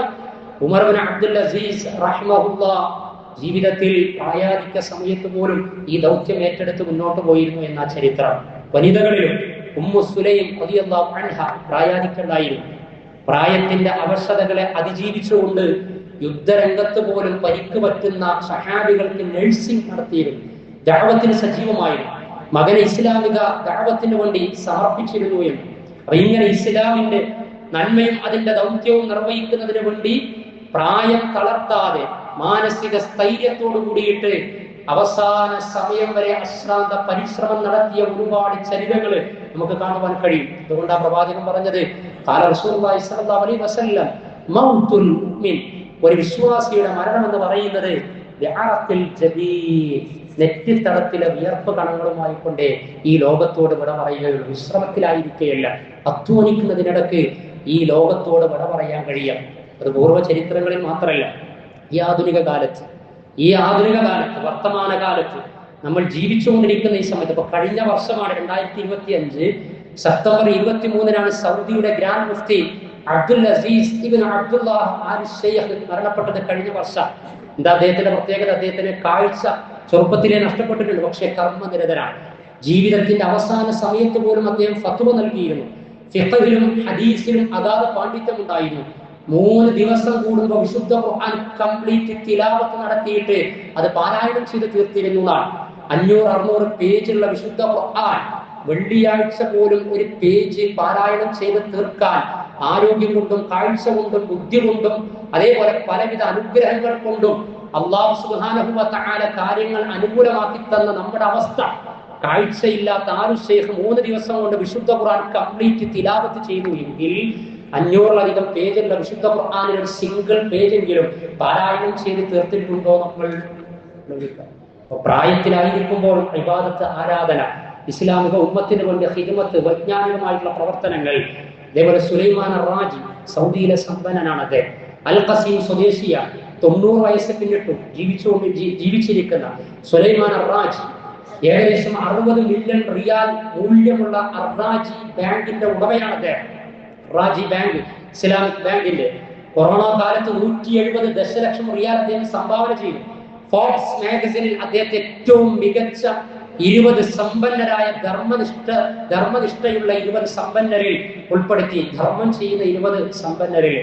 ഉമർ ബിൻ അബ്ദുൽ അസീസ് റഹിമഹുല്ലാഹ് ജീവിതത്തിൽ പ്രായാധിക്യ സമയത്ത് പോലും ഈ ദൗത്യം ഏറ്റെടുത്ത് മുന്നോട്ട് പോയിരുന്നു എന്ന ചരിത്രം. വനിതകളിലും ഉമ്മു സുലൈം റളിയല്ലാഹു അൻഹ പ്രായാധിക്യണ്ടായിരുന്നു. പ്രായത്തിന്റെ അവശതകളെ അതിജീവിച്ചുകൊണ്ട് യുദ്ധരംഗത്ത് പോലും പരിക്ക് പറ്റുന്ന സഹാബികൾക്ക് നഴ്സിംഗ് നടത്തിയിരുന്നു. ദഅവത്തിന് സജീവമായിരുന്നു. മകനെ ഇസ്ലാമിക ദഅവത്തിന് വേണ്ടി സമർപ്പിച്ചിരുന്നു എന്ന്. അപ്പൊ ഇങ്ങനെ ഇസ്ലാമിന്റെ നന്മയും അതിന്റെ ദൗത്യവും നിർവഹിക്കുന്നതിന് വേണ്ടി പ്രായം തളർത്താതെ മാനസിക സ്ഥൈര്യത്തോടു കൂടിയിട്ട് അവസാന സമയം വരെ അശ്രാന്ത പരിശ്രമം നടത്തിയ ഒരുപാട് ചരിതങ്ങൾ നമുക്ക് കാണുവാൻ കഴിയും. അതുകൊണ്ട് ആ പ്രവാചകൻ പറഞ്ഞത് റസൂലുള്ളാഹി സ്വല്ലല്ലാഹു അലൈഹി വസല്ലം മൗതുൽ മുഅ്മിൻ, ഒരു വിശ്വാസിയുടെ മരണം എന്ന് പറയുന്നത് നെറ്റിത്തടത്തിലെ വിയർപ്പ് കണങ്ങളുമായി കൊണ്ടേ ഈ ലോകത്തോട് വിട പറയുകയുള്ളൂ. വിശ്രമത്തിലായിരിക്കുകയല്ല, അധ്വാനിക്കുന്നതിനിടക്ക് ഈ ലോകത്തോട് വിട പറയാൻ കഴിയാം. അത് പൂർവ്വ ചരിത്രങ്ങളിൽ മാത്രമല്ല, ഈ ആധുനിക കാലത്ത് വർത്തമാന കാലത്ത് നമ്മൾ ജീവിച്ചുകൊണ്ടിരിക്കുന്ന ഈ സമയത്ത്, ഇപ്പൊ കഴിഞ്ഞ വർഷമാണ് 2025 സെപ്റ്റംബർ 23 സൗദിയുടെ ഗ്രാൻഡ് മുഫ്തി Abdul Aziz Ibn Abdullah Al Sheikh മരണപ്പെട്ടത്. കഴിഞ്ഞ വർഷം എന്താ അദ്ദേഹത്തിന്റെ പ്രത്യേകത? അദ്ദേഹത്തിന് കാഴ്ച ചെറുപ്പത്തിലെ നഷ്ടപ്പെട്ടിട്ടുണ്ട്, പക്ഷേ കർമ്മനിരതനാണ്. ജീവിതത്തിന്റെ അവസാന സമയത്ത് പോലും അദ്ദേഹം ഫത്വ നൽകിയിരുന്നു. ഫിഖഹിലും ഹദീസിലും അഗാധ പാണ്ഡിത്യം ഉണ്ടായിരുന്നു. 3 ദിവസം കൂടുമ്പോൾ വിശുദ്ധ ഖുർആൻ കംപ്ലീറ്റ് തിലാവത്ത് നടത്തിയിട്ട് അത് പാരായണം ചെയ്ത് തീർത്തിരുന്നതാണ്. 500-600 പേജുള്ള വിശുദ്ധ ഖുർആൻ വെള്ളിയാഴ്ച പോലും ഒരു പേജ് പാരായണം ചെയ്ത് തീർക്കാൻ ആരോഗ്യം കൊണ്ടും കാഴ്ച കൊണ്ടും ബുദ്ധി കൊണ്ടും അതേപോലെ പലവിധ അനുഗ്രഹങ്ങൾ കൊണ്ടും അല്ലാഹു സുബ്ഹാനഹു വ തആല കാര്യങ്ങൾ അനുകൂലമാക്കി തന്ന നമ്മുടെ അവസ്ഥ, കാഴ്ചയില്ലാത്ത ആരു ശൈഖ് 3 ദിവസം കൊണ്ട് വിശുദ്ധ ഖുർആൻ കംപ്ലീറ്റ് തിലാവത്ത് ചെയ്തു എങ്കിൽ 500-ലധികം പേജുള്ള വിശുദ്ധ ഖുർആനിൽ ഒരു സിംഗിൾ പേജെങ്കിലും പാരായണം ചെയ്ത് തീർത്തിട്ടുണ്ടോ നമ്മൾ? പ്രായത്തിലായിരിക്കുമ്പോൾ ഇബാദത്ത്, ആരാധന, ഇസ്ലാമിക ഉമ്മത്തിന് വേണ്ടി ഖിദ്മത്ത്, വൈജ്ഞാനികമായിട്ടുള്ള പ്രവർത്തനങ്ങൾ. അതേപോലെ സുലൈമാൻ അർ-റാജി സൗദിയിലെ സമ്പന്നനാണ് അദ്ദേഹം. അൽ ഖസീം സ്വദേശിയ 90 വയസ്സ് പിന്നിട്ടും ജീവിച്ചിരിക്കുന്ന സുലൈമാൻ അർ-റാജി ഏകദേശം 60 മില്യൺ റിയാൽ മൂല്യമുള്ള അർ-റാജി ബാങ്കിന്റെ ഉടമയാണ് അദ്ദേഹം. റാജി ബാങ്ക്, ഇസ്ലാമിക് ബാങ്കിന്റെ കൊറോണ കാലത്ത് 170 ദശലക്ഷം റിയാൽ അദ്ദേഹം സംഭാവന ചെയ്തു. ഫോർബ്സ് മാഗസിനിൽ അദ്ദേഹത്തെ ഏറ്റവും മികച്ച 20 സമ്പന്നരായ ധർമ്മനിഷ്ഠയുള്ള 20 സമ്പന്നരിൽ ഉൾപ്പെടുത്തി. ധർമ്മം ചെയ്യുന്ന 20 സമ്പന്നരിൽ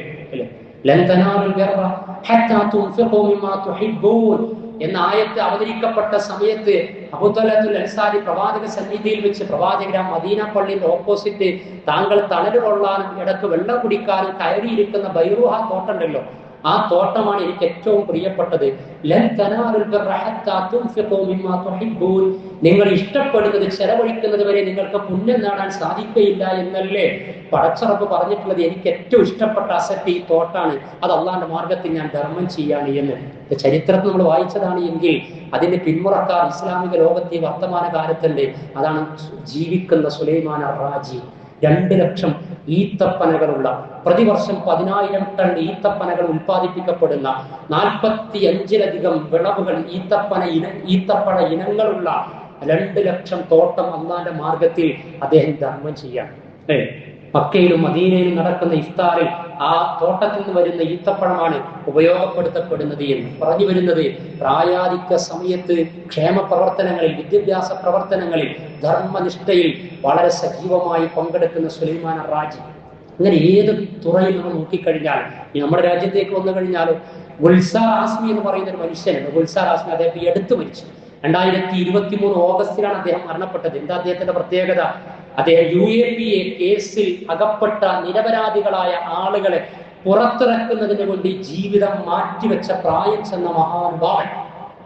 എന്ന ആയത്ത് അവതരിക്കപ്പെട്ട സമയത്ത് അബൂതലത്തുൽ അൻസാരി പ്രവാചക സന്നിധിയിൽ വെച്ച് പ്രവാചകൻ മദീന പള്ളിയുടെ ഓപ്പോസിറ്റ് താങ്കൾ തണല് കൊള്ളാനും ഇടക്ക് വെള്ളം കുടിക്കാനും കയറിയിരിക്കുന്ന ബൈറുഹ തോട്ടമുണ്ടല്ലോ, ആ തോട്ടമാണ് എനിക്ക് ഏറ്റവും പ്രിയപ്പെട്ടത്. നിങ്ങൾ ഇഷ്ടപ്പെടുന്നത് ചെലവഴിക്കുന്നത് വരെ നിങ്ങൾക്ക് പുണ്യം നേടാൻ സാധിക്കുകയില്ല എന്നല്ലേ പടച്ചറപ്പ് പറഞ്ഞിട്ടുള്ളത്. എനിക്ക് ഏറ്റവും ഇഷ്ടപ്പെട്ട അസറ്റ് ഈ തോട്ടാണ്, അത് അള്ളാന്റെ മാർഗത്തിൽ ഞാൻ ധർമ്മം ചെയ്യാണ് എന്ന് ചരിത്രത്തിൽ നമ്മൾ വായിച്ചതാണ്. എങ്കിൽ അതിന്റെ പിന്മുറക്കാർ ഇസ്ലാമിക ലോകത്തെ വർത്തമാന കാലത്തുണ്ട്. അതാണ് ജീവിക്കുന്ന സുലൈമാൻ അർ-റാജി. 2 ലക്ഷം ഈത്തപ്പനകളുള്ള, പ്രതിവർഷം 10,000 ടൺ ഈത്തപ്പനകൾ ഉൽപ്പാദിപ്പിക്കപ്പെടുന്ന, 45-ലധികം വിളവുകൾ ഈത്തപ്പഴ ഇനങ്ങളുള്ള 2 ലക്ഷം തോട്ടം അള്ളാന്റെ മാർഗത്തിൽ അദ്ദേഹം ധർമ്മം ചെയ്യാം. മക്കയിലും മദീനയിലും നടക്കുന്ന ഇഫ്താറിൽ ആ തോട്ടത്തിൽ നിന്ന് വരുന്ന ഈത്തപ്പഴമാണ് ഉപയോഗപ്പെടുത്തപ്പെടുന്നത് എന്ന് പറഞ്ഞു വരുന്നത്. പ്രായാധിക്യ സമയത്ത് ക്ഷേമ പ്രവർത്തനങ്ങളിൽ, വിദ്യാഭ്യാസ പ്രവർത്തനങ്ങളിൽ, ധർമ്മനിഷ്ഠയിൽ വളരെ സജീവമായി പങ്കെടുക്കുന്ന സുലൈമാൻ അർ-റാജി. അങ്ങനെ ഏത് തുറയിൽ നമ്മൾ നോക്കിക്കഴിഞ്ഞാൽ, നമ്മുടെ രാജ്യത്തേക്ക് വന്നു കഴിഞ്ഞാലും ഗുൽസാർ ആസ്മി എന്ന് പറയുന്ന ഒരു മനുഷ്യനുണ്ട്. ഗുൽസാർ ആസ്മി അദ്ദേഹം എടുത്തു മരിച്ചു. 2023 ഓഗസ്റ്റിലാണ് അദ്ദേഹം മരണപ്പെട്ടത്. എന്താ അദ്ദേഹത്തിന്റെ പ്രത്യേകത? അദ്ദേഹം UAPA കേസിൽ അകപ്പെട്ട നിരപരാധികളായ ആളുകളെ പുറത്തിറക്കുന്നതിന് വേണ്ടി ജീവിതം മാറ്റിവെച്ച പ്രായം ചെന്ന മഹാനുഭാവൻ.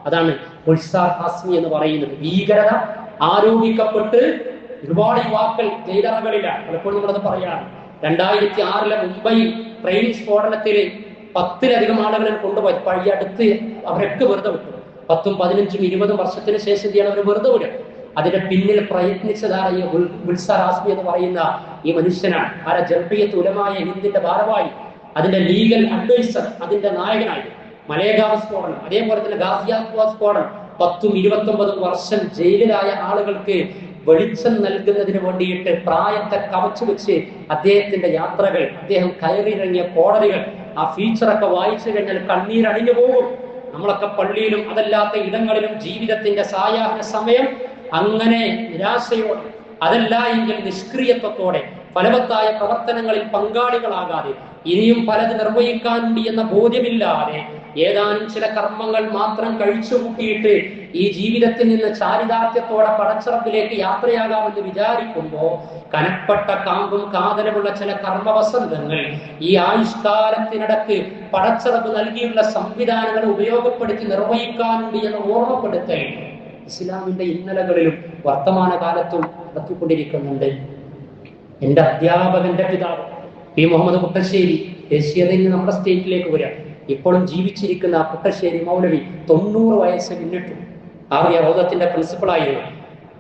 അതാണ് ഗുൽസാർ ഹാസ്മി എന്ന് പറയുന്നത്. ഭീകരത ആരോപിക്കപ്പെട്ട് ഒരുപാട് യുവാക്കൾ ജയിലറകളിലാണ്. പലപ്പോഴും നമ്മളത് പറയാറ്. 2006 മുംബൈ ട്രെയിൻ സ്ഫോടനത്തിൽ 10-ലധികം ആളുകളെ കൊണ്ടുപോയി പഴയ അടുത്ത് അവരൊക്കെ വെറുതെ വിട്ടു. 10, 15, 20 വർഷത്തിന് ശേഷം എന്താണ് അവർ വെറുതെ വിടുക. അതിന്റെ പിന്നിൽ പ്രയത്നിച്ചതാണ് ഈ ഗുൽസാർ ഹാസ്മി എന്ന് പറയുന്ന ഈ മനുഷ്യനാണ്. ജംഇയ്യത്തുൽ ഉലമായ ഹിന്ദിന്റെ ഭാരവാഹി, അതിന്റെ ലീഗൽ അഡ്വൈസർ, അതിന്റെ നായകനായി. മലേഗാവ് സ്ഫോടനം, അതേപോലെ തന്നെ ഗാസിയാബാദ് സ്ഫോടനം, 10, 29 വർഷം ജയിലിലായ ആളുകൾക്ക് വെളിച്ചം നൽകുന്നതിന് വേണ്ടിയിട്ട് പ്രായത്തെ കവച്ചു വെച്ച് അദ്ദേഹത്തിന്റെ യാത്രകൾ, അദ്ദേഹം കയറിയിറങ്ങിയ കോടതികൾ, ആ ഫീച്ചറൊക്കെ വായിച്ചു കഴിഞ്ഞാൽ കണ്ണീരണിഞ്ഞു പോകും. നമ്മളൊക്കെ പള്ളിയിലും അതല്ലാത്ത ഇടങ്ങളിലും ജീവിതത്തിന്റെ സായാഹ്ന സമയം അങ്ങനെ നിരാശയോടെ, അതല്ല എങ്കിൽ നിഷ്ക്രിയത്വത്തോടെ, ഫലവത്തായ പ്രവർത്തനങ്ങളിൽ പങ്കാളികളാകാതെ, ഇനിയും പലത് നിർവഹിക്കാനുണ്ട് എന്ന ബോധ്യമില്ലാതെ ഏതാനും ചില കർമ്മങ്ങൾ മാത്രം കഴിച്ചുകൂട്ടിയിട്ട് ഈ ജീവിതത്തിൽ നിന്ന് ചാരിതാർത്ഥ്യത്തോടെ പടച്ചറപ്പിലേക്ക് യാത്രയാകാമെന്ന് വിചാരിക്കുമ്പോൾ കനപ്പെട്ട കാമ്പും കാതലുമുള്ള ചില കർമ്മവസന്തങ്ങൾ ഈ ആയുഷ്കാലത്തിനിടക്ക് പടച്ചറപ്പ് നൽകിയുള്ള സംവിധാനങ്ങൾ ഉപയോഗപ്പെടുത്തി നിർവഹിക്കാനുണ്ട് എന്ന് ഓർമ്മപ്പെടുത്തൽ ഇസ്ലാമിന്റെ ഇന്നലകളിലും വർത്തമാനകാലത്തും നടത്തിക്കൊണ്ടിരിക്കുന്നുണ്ട്. എന്റെ അധ്യാപകന്റെ പിതാവ് പി മുഹമ്മദ് കുട്ടശ്ശേരി, ദേശീയതയിൽ നമ്മുടെ സ്റ്റേറ്റിലേക്ക് വരിക, ഇപ്പോഴും ജീവിച്ചിരിക്കുന്ന ആ കുട്ടശ്ശേരി മൗലവി 90 വയസ്സ് പിന്നിട്ടു. റൗദത്തിന്റെ പ്രിൻസിപ്പളായിരുന്നു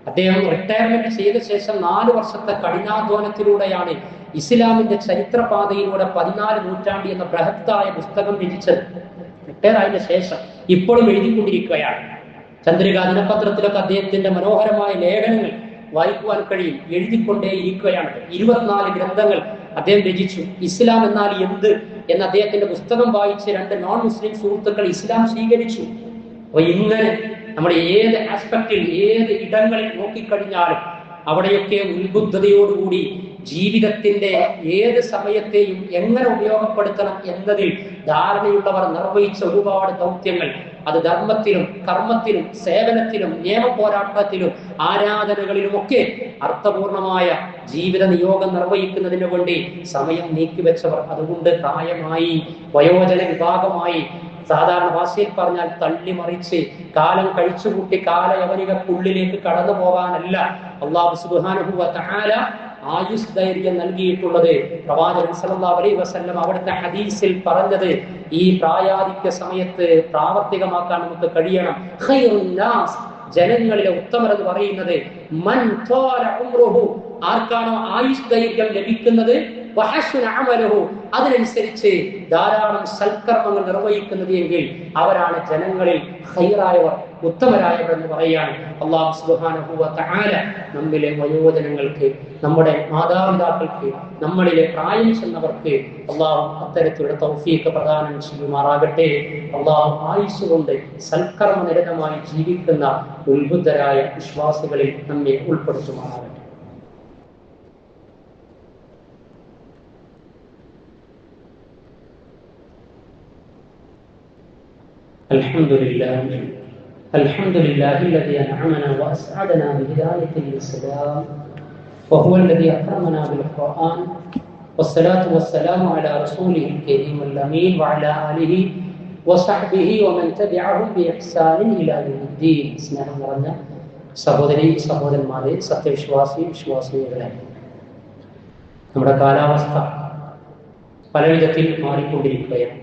അദ്ദേഹം. റിട്ടയർമെന്റ് ചെയ്ത ശേഷം 4 വർഷത്തെ കഠിനാധ്വാനത്തിലൂടെയാണ് ഇസ്ലാമിന്റെ ചരിത്രപാതയിലൂടെ 14 നൂറ്റാണ്ട് എന്ന ബൃഹത്തായ പുസ്തകം രചിച്ചത്. റിട്ടയർ ആയതിനു ശേഷം ഇപ്പോഴും എഴുതിക്കൊണ്ടിരിക്കുകയാണ്. ചന്ദ്രിക ദിനപത്രത്തിലൊക്കെ അദ്ദേഹത്തിന്റെ മനോഹരമായ ലേഖനങ്ങൾ വായിക്കുവാൻ കഴിയും. എഴുതിക്കൊണ്ടേ ഇരിക്കുകയാണ്. 24 ഗ്രന്ഥങ്ങൾ അദ്ദേഹം രചിച്ചു. ഇസ്ലാം എന്നാൽ എന്ത് എന്ന അദ്ദേഹത്തിന്റെ പുസ്തകം വായിച്ച് 2 നോൺ മുസ്ലിം സുഹൃത്തുക്കൾ ഇസ്ലാം സ്വീകരിച്ചു. അപ്പൊ ഇങ്ങനെ നമ്മുടെ ഏത് ആസ്പെക്റ്റിൽ, ഏത് ഇടങ്ങളിൽ നോക്കിക്കഴിഞ്ഞാലും അവിടെയൊക്കെ ഉത്ബുദ്ധതയോടുകൂടി ജീവിതത്തിന്റെ ഏത് സമയത്തെയും എങ്ങനെ ഉപയോഗപ്പെടുത്തണം എന്നതിൽ ധാരണയുള്ളവർ നിർവഹിച്ച ഒരുപാട് ദൗത്യങ്ങൾ, അത് ധർമ്മത്തിലും കർമ്മത്തിലും സേവനത്തിലും നിയമ പോരാട്ടത്തിലും ആരാധനകളിലുമൊക്കെ അർത്ഥപൂർണമായ ജീവിത നിയോഗം നിർവഹിക്കുന്നതിന് വേണ്ടി സമയം നീക്കിവെച്ചവർ. അതുകൊണ്ട് പ്രായമായി, വയോജന വിഭാഗമായി, സാധാരണ ഭാഷയിൽ പറഞ്ഞാൽ തള്ളിമറിച്ച് കാലം കഴിച്ചുകൂട്ടി കാലയവനികക്കുള്ളിലേക്ക് കടന്നു പോകാനല്ല അല്ലാഹു സുബ്ഹാനഹു വ തആല ആയുസ് ധൈര്യം നൽകിയിട്ടുള്ളത്. പ്രവാചകൻ സല്ലല്ലാഹു അലൈഹി വസല്ലം അവിടുത്തെ ഹദീസിൽ പറഞ്ഞത് ഈ പ്രായാധിക്യ സമയത്ത് പ്രാവർത്തികമാക്കാൻ നമുക്ക് കഴിയണം. ഖൈറുൻ നാസ്, ജനങ്ങളിലെ ഉത്തമർ എന്ന് പറയുന്നത് മൻ ത്വാല ഉംറുഹു, ആർക്കാണോ ആയുസ് ദൈർഘ്യം ലഭിക്കുന്നത്, വഹസുന അമലുഹു, അതിനനുസരിച്ച് ധാരാളം സൽക്കർമ്മങ്ങൾ നിർവഹിക്കുന്നത് എങ്കിൽ അവരാണ് ജനങ്ങളിൽ ഖൈറായവർ, ഉത്തമരായവർ എന്ന് പറയാണ്. അല്ലാഹു സുബ്ഹാനഹു വ തആല നമ്മിലെ വയോജനങ്ങൾക്ക്, നമ്മുടെ മാതാപിതാക്കൾക്ക്, നമ്മളിലെ പ്രായം ചെന്നവർക്ക് അല്ലാഹു അത്തരത്തിലുള്ള തൗഫീഖ് പ്രദാനം ചെയ്യുമാറാകട്ടെ. അല്ലാഹു ആയുസ് കൊണ്ട് സൽക്കർമ്മ നിരതമായി ജീവിക്കുന്ന ഉത്ബുദ്ധരായ വിശ്വാസികളിൽ നമ്മെ ഉൾപ്പെടുത്തുമാറാകട്ടെ. الحمد لله الذي أنعمنا وأسعدنا بهداية الإسلام وهو الذي أكرمنا بالقرآن والصلاة والسلام على رسوله الكريم الأمين وعلى آله وصحبه ومن تبعهم بإحسان إلى يوم الدين. സ്നേഹം നിറഞ്ഞ സഹോദരി സഹോദരന്മാരെ, വിശ്വാസികളെ, നമ്മുടെ കാലാവസ്ഥ പല വിധത്തിൽ മാറിക്കൊണ്ടിരിക്കുകയാണ്.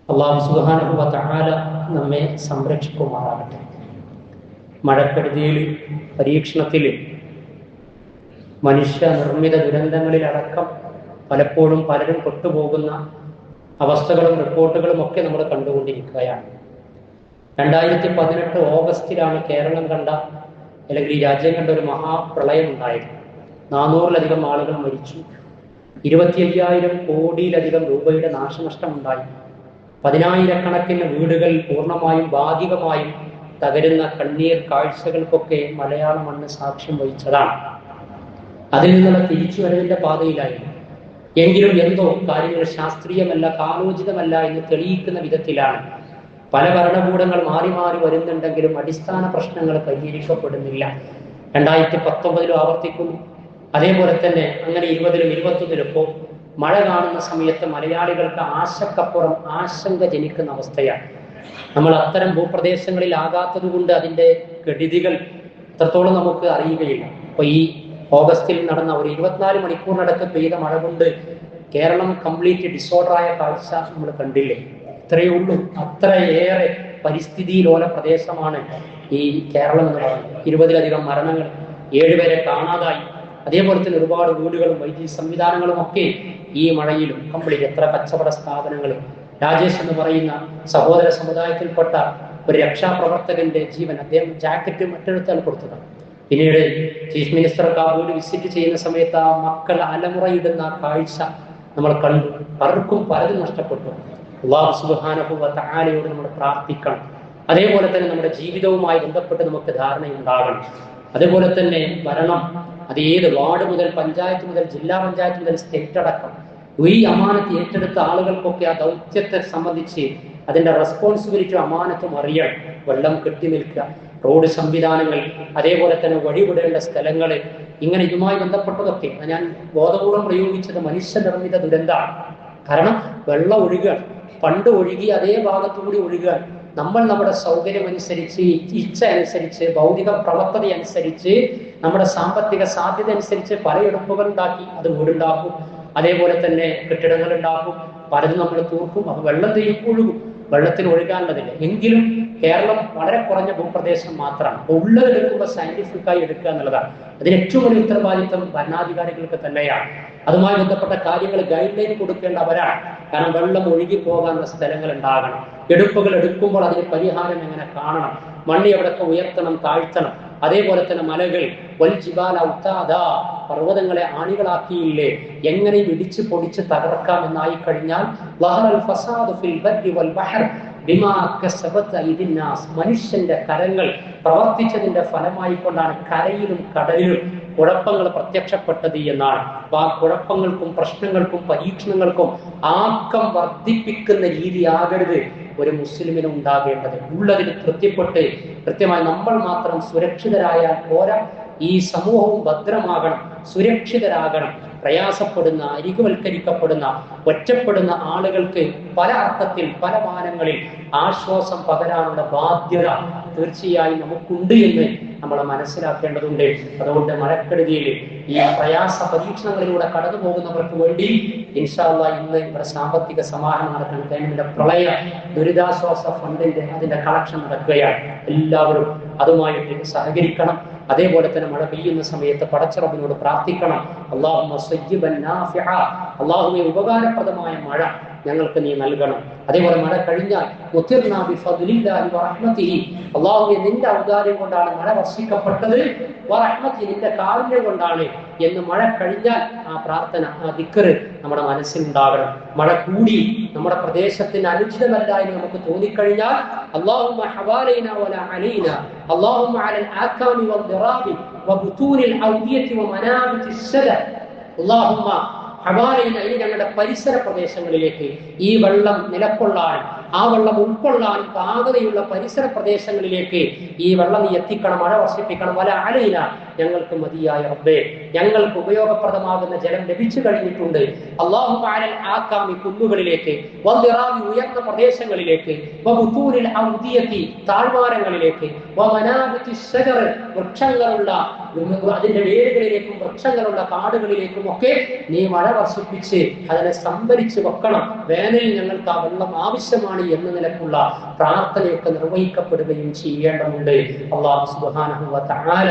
അല്ലാഹു സുബ്ഹാനഹു വ തആല നമ്മെ സംരക്ഷിക്കുമാറാകട്ടെ. മഴക്കെടുതിയിൽ, പരീക്ഷണത്തിൽ, മനുഷ്യ നിർമ്മിത ദുരന്തങ്ങളിലടക്കം പലപ്പോഴും പലരും പെട്ടുപോകുന്ന അവസ്ഥകളും റിപ്പോർട്ടുകളും ഒക്കെ നമ്മൾ കണ്ടുകൊണ്ടിരിക്കുകയാണ്. 2018 ഓഗസ്റ്റിലാണ് കേരളം കണ്ട, അല്ലെങ്കിൽ ഈ രാജ്യം കണ്ട ഒരു മഹാപ്രളയം ഉണ്ടായത്. 400-ലധികം ആളുകൾ മരിച്ചു. 25,000 കോടിയിലധികം രൂപയുടെ നാശനഷ്ടം ഉണ്ടായി. 10,000-കണക്കിന് വീടുകൾ പൂർണ്ണമായും ഭാഗികമായും തകരുന്ന കണ്ണീർ കാഴ്ചകൾക്കൊക്കെ മലയാള മണ്ണ് സാക്ഷ്യം വഹിച്ചതാണ്. അതിൽ നിന്നുള്ള തിരിച്ചുവരവിന്റെ പാതയിലായിരുന്നു. എങ്കിലും എന്തോ കാര്യങ്ങൾ ശാസ്ത്രീയമല്ല, കാലോചിതമല്ല എന്ന് തെളിയിക്കുന്ന വിധത്തിലാണ് പല ഭരണകൂടങ്ങൾ മാറി മാറി വരുന്നുണ്ടെങ്കിലും അടിസ്ഥാന പ്രശ്നങ്ങൾ പരിഹരിക്കപ്പെടുന്നില്ല. 2019 ആവർത്തിക്കുന്നു. അതേപോലെ തന്നെ അങ്ങനെ 20-ലും 21-ലും ഇപ്പോൾ മഴ കാണുന്ന സമയത്ത് മലയാളികൾക്ക് ആശക്കപ്പുറം ആശങ്ക ജനിക്കുന്ന അവസ്ഥയാണ്. നമ്മൾ അത്തരം ഭൂപ്രദേശങ്ങളിൽ ആകാത്തത് കൊണ്ട് അതിന്റെ കെടുതികൾ എത്രത്തോളം നമുക്ക് അറിയുകയില്ല. അപ്പൊ ഈ ഓഗസ്റ്റിൽ നടന്ന ഒരു 24 മണിക്കൂറിനടക്ക് പെയ്ത മഴ കൊണ്ട് കേരളം കംപ്ലീറ്റ് ഡിസോർഡറായ കാഴ്ച നമ്മൾ കണ്ടില്ലേ? ഇത്രയേ ഉള്ളൂ. അത്രയേറെ പരിസ്ഥിതി ലോല പ്രദേശമാണ് ഈ കേരളം എന്ന് പറയുന്നത്. 20ലധികം മരണങ്ങൾ, 7 പേരെ കാണാതായി. അതേപോലെ തന്നെ ഒരുപാട് വീടുകളും വൈദ്യുതി സംവിധാനങ്ങളും ഒക്കെ ഈ മഴയിലും കംപ്ലീറ്റ്. എത്ര കച്ചവട സ്ഥാപനങ്ങൾ. രാജേഷ് എന്ന് പറയുന്ന സഹോദര സമുദായത്തിൽപ്പെട്ട ഒരു രക്ഷാപ്രവർത്തകന്റെ ജീവൻ, അദ്ദേഹം ജാക്കറ്റ് മറ്റൊരുത്താൽ കൊടുത്തതാണ്. പിന്നീട് ചീഫ് മിനിസ്റ്റർക്ക് ആ വീട് വിസിറ്റ് ചെയ്യുന്ന സമയത്ത് ആ മക്കൾ അലമുറയിടുന്ന കാഴ്ച നമ്മൾ കണ്ടു. പലർക്കും പലതും നഷ്ടപ്പെട്ടു. അല്ലാഹു സുബ്ഹാനഹു വ തആലയോട് നമ്മൾ പ്രാർത്ഥിക്കണം. അതേപോലെ തന്നെ നമ്മുടെ ജീവിതവുമായി ബന്ധപ്പെട്ട് നമുക്ക് ധാരണയുണ്ടാകണം. അതേപോലെ തന്നെ ഭരണം, അത് ഏത് വാർഡ് മുതൽ പഞ്ചായത്ത് മുതൽ ജില്ലാ പഞ്ചായത്ത് മുതൽ സ്റ്റേറ്റ് അടക്കം ഈ അമാനത്ത് ഏറ്റെടുത്ത ആളുകൾക്കൊക്കെ ആ ദൗത്യത്തെ സംബന്ധിച്ച് അതിന്റെ റെസ്പോൺസിബിലിറ്റി അമാനത്തും അറിയണം. വെള്ളം കെട്ടി നിൽക്കുക, റോഡ് സംവിധാനങ്ങൾ, അതേപോലെ തന്നെ വഴിവിടേണ്ട സ്ഥലങ്ങൾ, ഇങ്ങനെ ഇതുമായി ബന്ധപ്പെട്ടതൊക്കെ ഞാൻ ബോധപൂർവം പ്രയോഗിച്ചത് മനുഷ്യനിർമ്മിത ദുരന്തമാണ്. കാരണം വെള്ളം ഒഴുകുകയാണ്, പണ്ട് ഒഴുകി അതേ ഭാഗത്തുകൂടി ഒഴുകുകയാണ്. നമ്മൾ നമ്മുടെ സൗകര്യം അനുസരിച്ച്, ഇച്ഛ അനുസരിച്ച്, ഭൗതിക പ്രവക്തത അനുസരിച്ച്, നമ്മുടെ സാമ്പത്തിക സാധ്യത അനുസരിച്ച് പല എടുപ്പുകൾ ഉണ്ടാക്കി അത് വീടുണ്ടാക്കും, അതേപോലെ തന്നെ കെട്ടിടങ്ങൾ ഉണ്ടാക്കും, പലതും നമ്മൾ തൂർക്കും. അപ്പൊ വെള്ളം ഒഴുകും, വെള്ളത്തിന് ഒഴുകാനുള്ളതില്ല. എങ്കിലും കേരളം വളരെ കുറഞ്ഞ ഭൂപ്രദേശം മാത്രമാണ്. ഉള്ളത് എടുക്കുമ്പോൾ സയന്റിഫിക്കായി എടുക്കുക എന്നുള്ളതാണ്. അതിന് ഏറ്റവും വലിയ ഉത്തരവാദിത്വം ഭരണാധികാരികൾക്ക് തന്നെയാണ്. അതുമായി ബന്ധപ്പെട്ട കാര്യങ്ങൾ ഗൈഡ് ലൈൻ കൊടുക്കേണ്ടവരാണ്. കാരണം വെള്ളം ഒഴുകി പോകാനുള്ള സ്ഥലങ്ങൾ ഉണ്ടാകണം. എടുപ്പുകൾ എടുക്കുമ്പോൾ അതിന് പരിഹാരം എങ്ങനെ കാണണം, മണ്ണി എവിടൊക്കെ ഉയർത്തണം, താഴ്ത്തണം. അതേപോലെ തന്നെ മലകൾ, വൽജിബാല ഔതാദാ, പർവ്വതങ്ങളെ ആണികളാക്കിയില്ലേ, എങ്ങനെ ഇടിച്ച് പൊടിച്ച് തകർക്കാം എന്നായി കഴിഞ്ഞാൽ ലഹറൽ ഫസാദു ഫിൽ ബർരി വൽ ബഹർ ബിമാ കസബത് അയ്ദിൻ നാസ്, മനുഷ്യന്റെ കരങ്ങൾ പ്രവർത്തിച്ചതിന്റെ ഫലമായി കൊണ്ടാണ് കരയിലും കടലിലും കുഴപ്പങ്ങൾ പ്രത്യക്ഷപ്പെട്ടത് എന്നാണ്. അപ്പൊ ആ കുഴപ്പങ്ങൾക്കും പ്രശ്നങ്ങൾക്കും പരീക്ഷണങ്ങൾക്കും ആക്കം വർദ്ധിപ്പിക്കുന്ന രീതിയാകരുത് ഒരു മുസ്ലിമിന് ഉണ്ടാകേണ്ടത്. ഉള്ളതിന് തൃപ്തിപ്പെട്ട് കൃത്യമായി നമ്മൾ മാത്രം സുരക്ഷിതരായാൽ പോരാ, ഈ സമൂഹവും ഭദ്രമാകണം, സുരക്ഷിതരാകണം. പ്രയാസപ്പെടുന്ന, അരികുവൽക്കരിക്കപ്പെടുന്ന, ഒറ്റപ്പെടുന്ന ആളുകൾക്ക് പല അർത്ഥത്തിൽ പല മാനങ്ങളിൽ ആശ്വാസം പകരാനുള്ള ബാധ്യത തീർച്ചയായും നമുക്കുണ്ട് എന്ന് നമ്മൾ മനസ്സിലാക്കേണ്ടതുണ്ട്. അതുകൊണ്ട് മഴക്കെടുതിയിൽ ഈ പ്രയാസ പരീക്ഷണങ്ങളിലൂടെ കടന്നു പോകുന്നവർക്ക് വേണ്ടി ഇൻഷാ അല്ലാഹ് ഇന്ന് ഇവിടെ സാമ്പത്തിക സമാഹരണം നടക്കണം. ഗവൺമെന്റിന്റെ പ്രളയ ദുരിതാശ്വാസ ഫണ്ടിന്റെ അതിന്റെ കളക്ഷൻ നടക്കുകയാണ്. എല്ലാവരും അതുമായിട്ട് സഹകരിക്കണം. അതേപോലെ തന്നെ മഴ പെയ്യുന്ന സമയത്ത് പടച്ചറബിനോട് പ്രാർത്ഥിക്കണം. അല്ലാഹുമ്മ സയ്യിബൻ നാഫിഅ, അല്ലാഹുവേ ഉപകാരപ്രദമായ മഴ ഞങ്ങൾക്ക് നീ നൽകണം. അതേപോലെ മഴ കഴിഞ്ഞാൽ മുതിർനാ ബിഫദ്ലില്ലാഹി വറഹ്മതിഹി, അല്ലാഹുവേ നിന്റെ ഔദാര്യം കൊണ്ടാണ് മഴ വർഷിക്കപ്പെട്ടത്, വറഹ്മതിഹി നിന്റെ കാരുണ്യം കൊണ്ടാണ് എന്ന് മഴ കഴിഞ്ഞാൽ ആ പ്രാർത്ഥന, ആ ദിക്ർ നമ്മുടെ മനസ്സിലുണ്ടാകണം. മഴ കൂടി നമ്മുടെ പ്രദേശത്തിന് അനുചിതമല്ല എന്ന് നമുക്ക് തോന്നിക്കഴിഞ്ഞാൽ അല്ലാഹുമ്മ ഹവാലൈനാ വലാ അലൈനാ, അല്ലാഹുമ്മ അലൽ ആകാമി വദ്ദിറാബി വബുതൂനിൽ ഔദിയതി വമനാബിതിസ് സദ, അല്ലാഹുമ്മ ഹവാലൈനാ, ഇനി ഞങ്ങളുടെ പരിസര പ്രദേശങ്ങളിലേക്ക് ഈ വെള്ളം നിലക്കൊള്ളാൻ, ആ വെള്ളം ഉൾക്കൊള്ളാൻ പാകതയുള്ള പരിസര പ്രദേശങ്ങളിലേക്ക് ഈ വെള്ളം നീ എത്തിക്കണം, മഴ വർഷിപ്പിക്കണം. വല അലൈന, ഞങ്ങൾക്ക് മതിയായ റബ്ബേ, ഞങ്ങൾക്ക് ഉപയോഗപ്രദമാകുന്ന ജലം ലഭിച്ചു കഴിഞ്ഞിട്ടുണ്ട്. അല്ലാഹു അലൽ ആകാമി, കുന്നുകളിലേക്ക്, വദ്ദിറാബി ഉയർന്ന പ്രദേശങ്ങളിലേക്ക്, വബുതൂനിൽ ഔദിയതി താഴ്വാരങ്ങളിലേക്ക്, വമനാബിതിസ് ശജർ വൃക്ഷങ്ങളുള്ള അതിന്റെ വേരുകളിലേക്കും വൃക്ഷങ്ങളുള്ള കാടുകളിലേക്കും ഒക്കെ നീ മഴ വർഷിപ്പിച്ച് അതിനെ സംഭരിച്ച് വെക്കണം. വേനലിൽ ഞങ്ങൾക്ക് ആ വെള്ളം ആവശ്യമാണ് എന്ന നിലക്കുള്ള പ്രാർത്ഥനയൊക്കെ നിർവഹിക്കപ്പെടുകയും ചെയ്യേണ്ടതുണ്ട്. അല്ലാഹു സുബ്ഹാനഹു വ തആല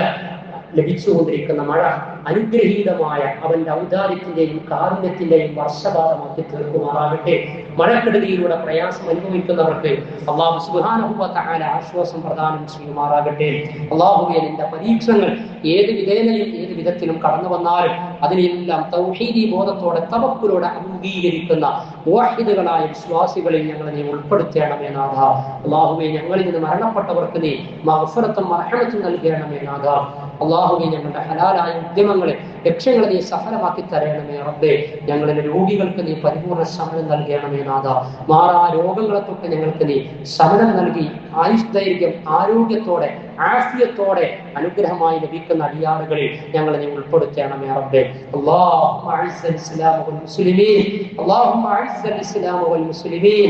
ലഭിച്ചുകൊണ്ടിരിക്കുന്ന മഴ അനുഗ്രഹീതമായ അവന്റെ ഔദാര്യത്തിന്റെയും കാരുണ്യത്തിന്റെയും വർഷപാതമാക്കി തീർക്കുമാറാകട്ടെ. മഴക്കെടുതിയിലൂടെ പ്രയാസം അനുഭവിക്കുന്നവർക്ക് അല്ലാഹു സുബ്ഹാനഹു വ തആല ആശ്വാസം പ്രദാനം ചെയ്യുമാറാകട്ടെ. അല്ലാഹുവേ, നിന്റെ പരീക്ഷണങ്ങൾ ഏത് വിധേനയും ഏത് വിധത്തിലും കടന്നു വന്നാലും അതിനെല്ലാം തൗഹീദി ബോധത്തോടെ തവക്കുലോടെ അംഗീകരിക്കുന്ന മുവഹിദുകളായ വിശ്വാസികളിൽ ഞങ്ങളെ നീ ഉൾപ്പെടുത്തണമേ നാഥ. അല്ലാഹുവേ, ഞങ്ങളിൽ നിന്ന് മരണപ്പെട്ടവർക്ക് നീ മഗ്ഫിറത്തും മർഹമത്തും നൽകണമേ നാഥ. അല്ലാഹുവേ, ഞങ്ങളുടെ ഹലാലായ ഉദ്യമങ്ങളെ ലക്ഷ്യങ്ങളെ നീ സഫലമാക്കി തരണമേ റബ്ബേ. ഞങ്ങളിലെ രോഗികൾക്ക് നീ പരിപൂർണ്ണ ശമനം നൽകണമേ നാഥ. മാറാ രോഗങ്ങളെ തൊട്ട് ഞങ്ങൾക്ക് നീ ശമനം നൽകി ആയുഷ് ദൈർഘ്യം ആരോഗ്യത്തോടെ ആഫിയത്തോടെ അനുഗ്രഹമായി ലഭിക്കുന്ന അടിയാറുകളിൽ ഞങ്ങളെ നീ ഉൾപ്പെടുത്തണമേ റബ്ബേ. അല്ലാഹുമ്മ അഇസ്സൽ ഇസ്ലാമ വൽ മുസ്ലിമീൻ, അല്ലാഹുമ്മ അഇസ്സൽ ഇസ്ലാമ വൽ മുസ്ലിമീൻ.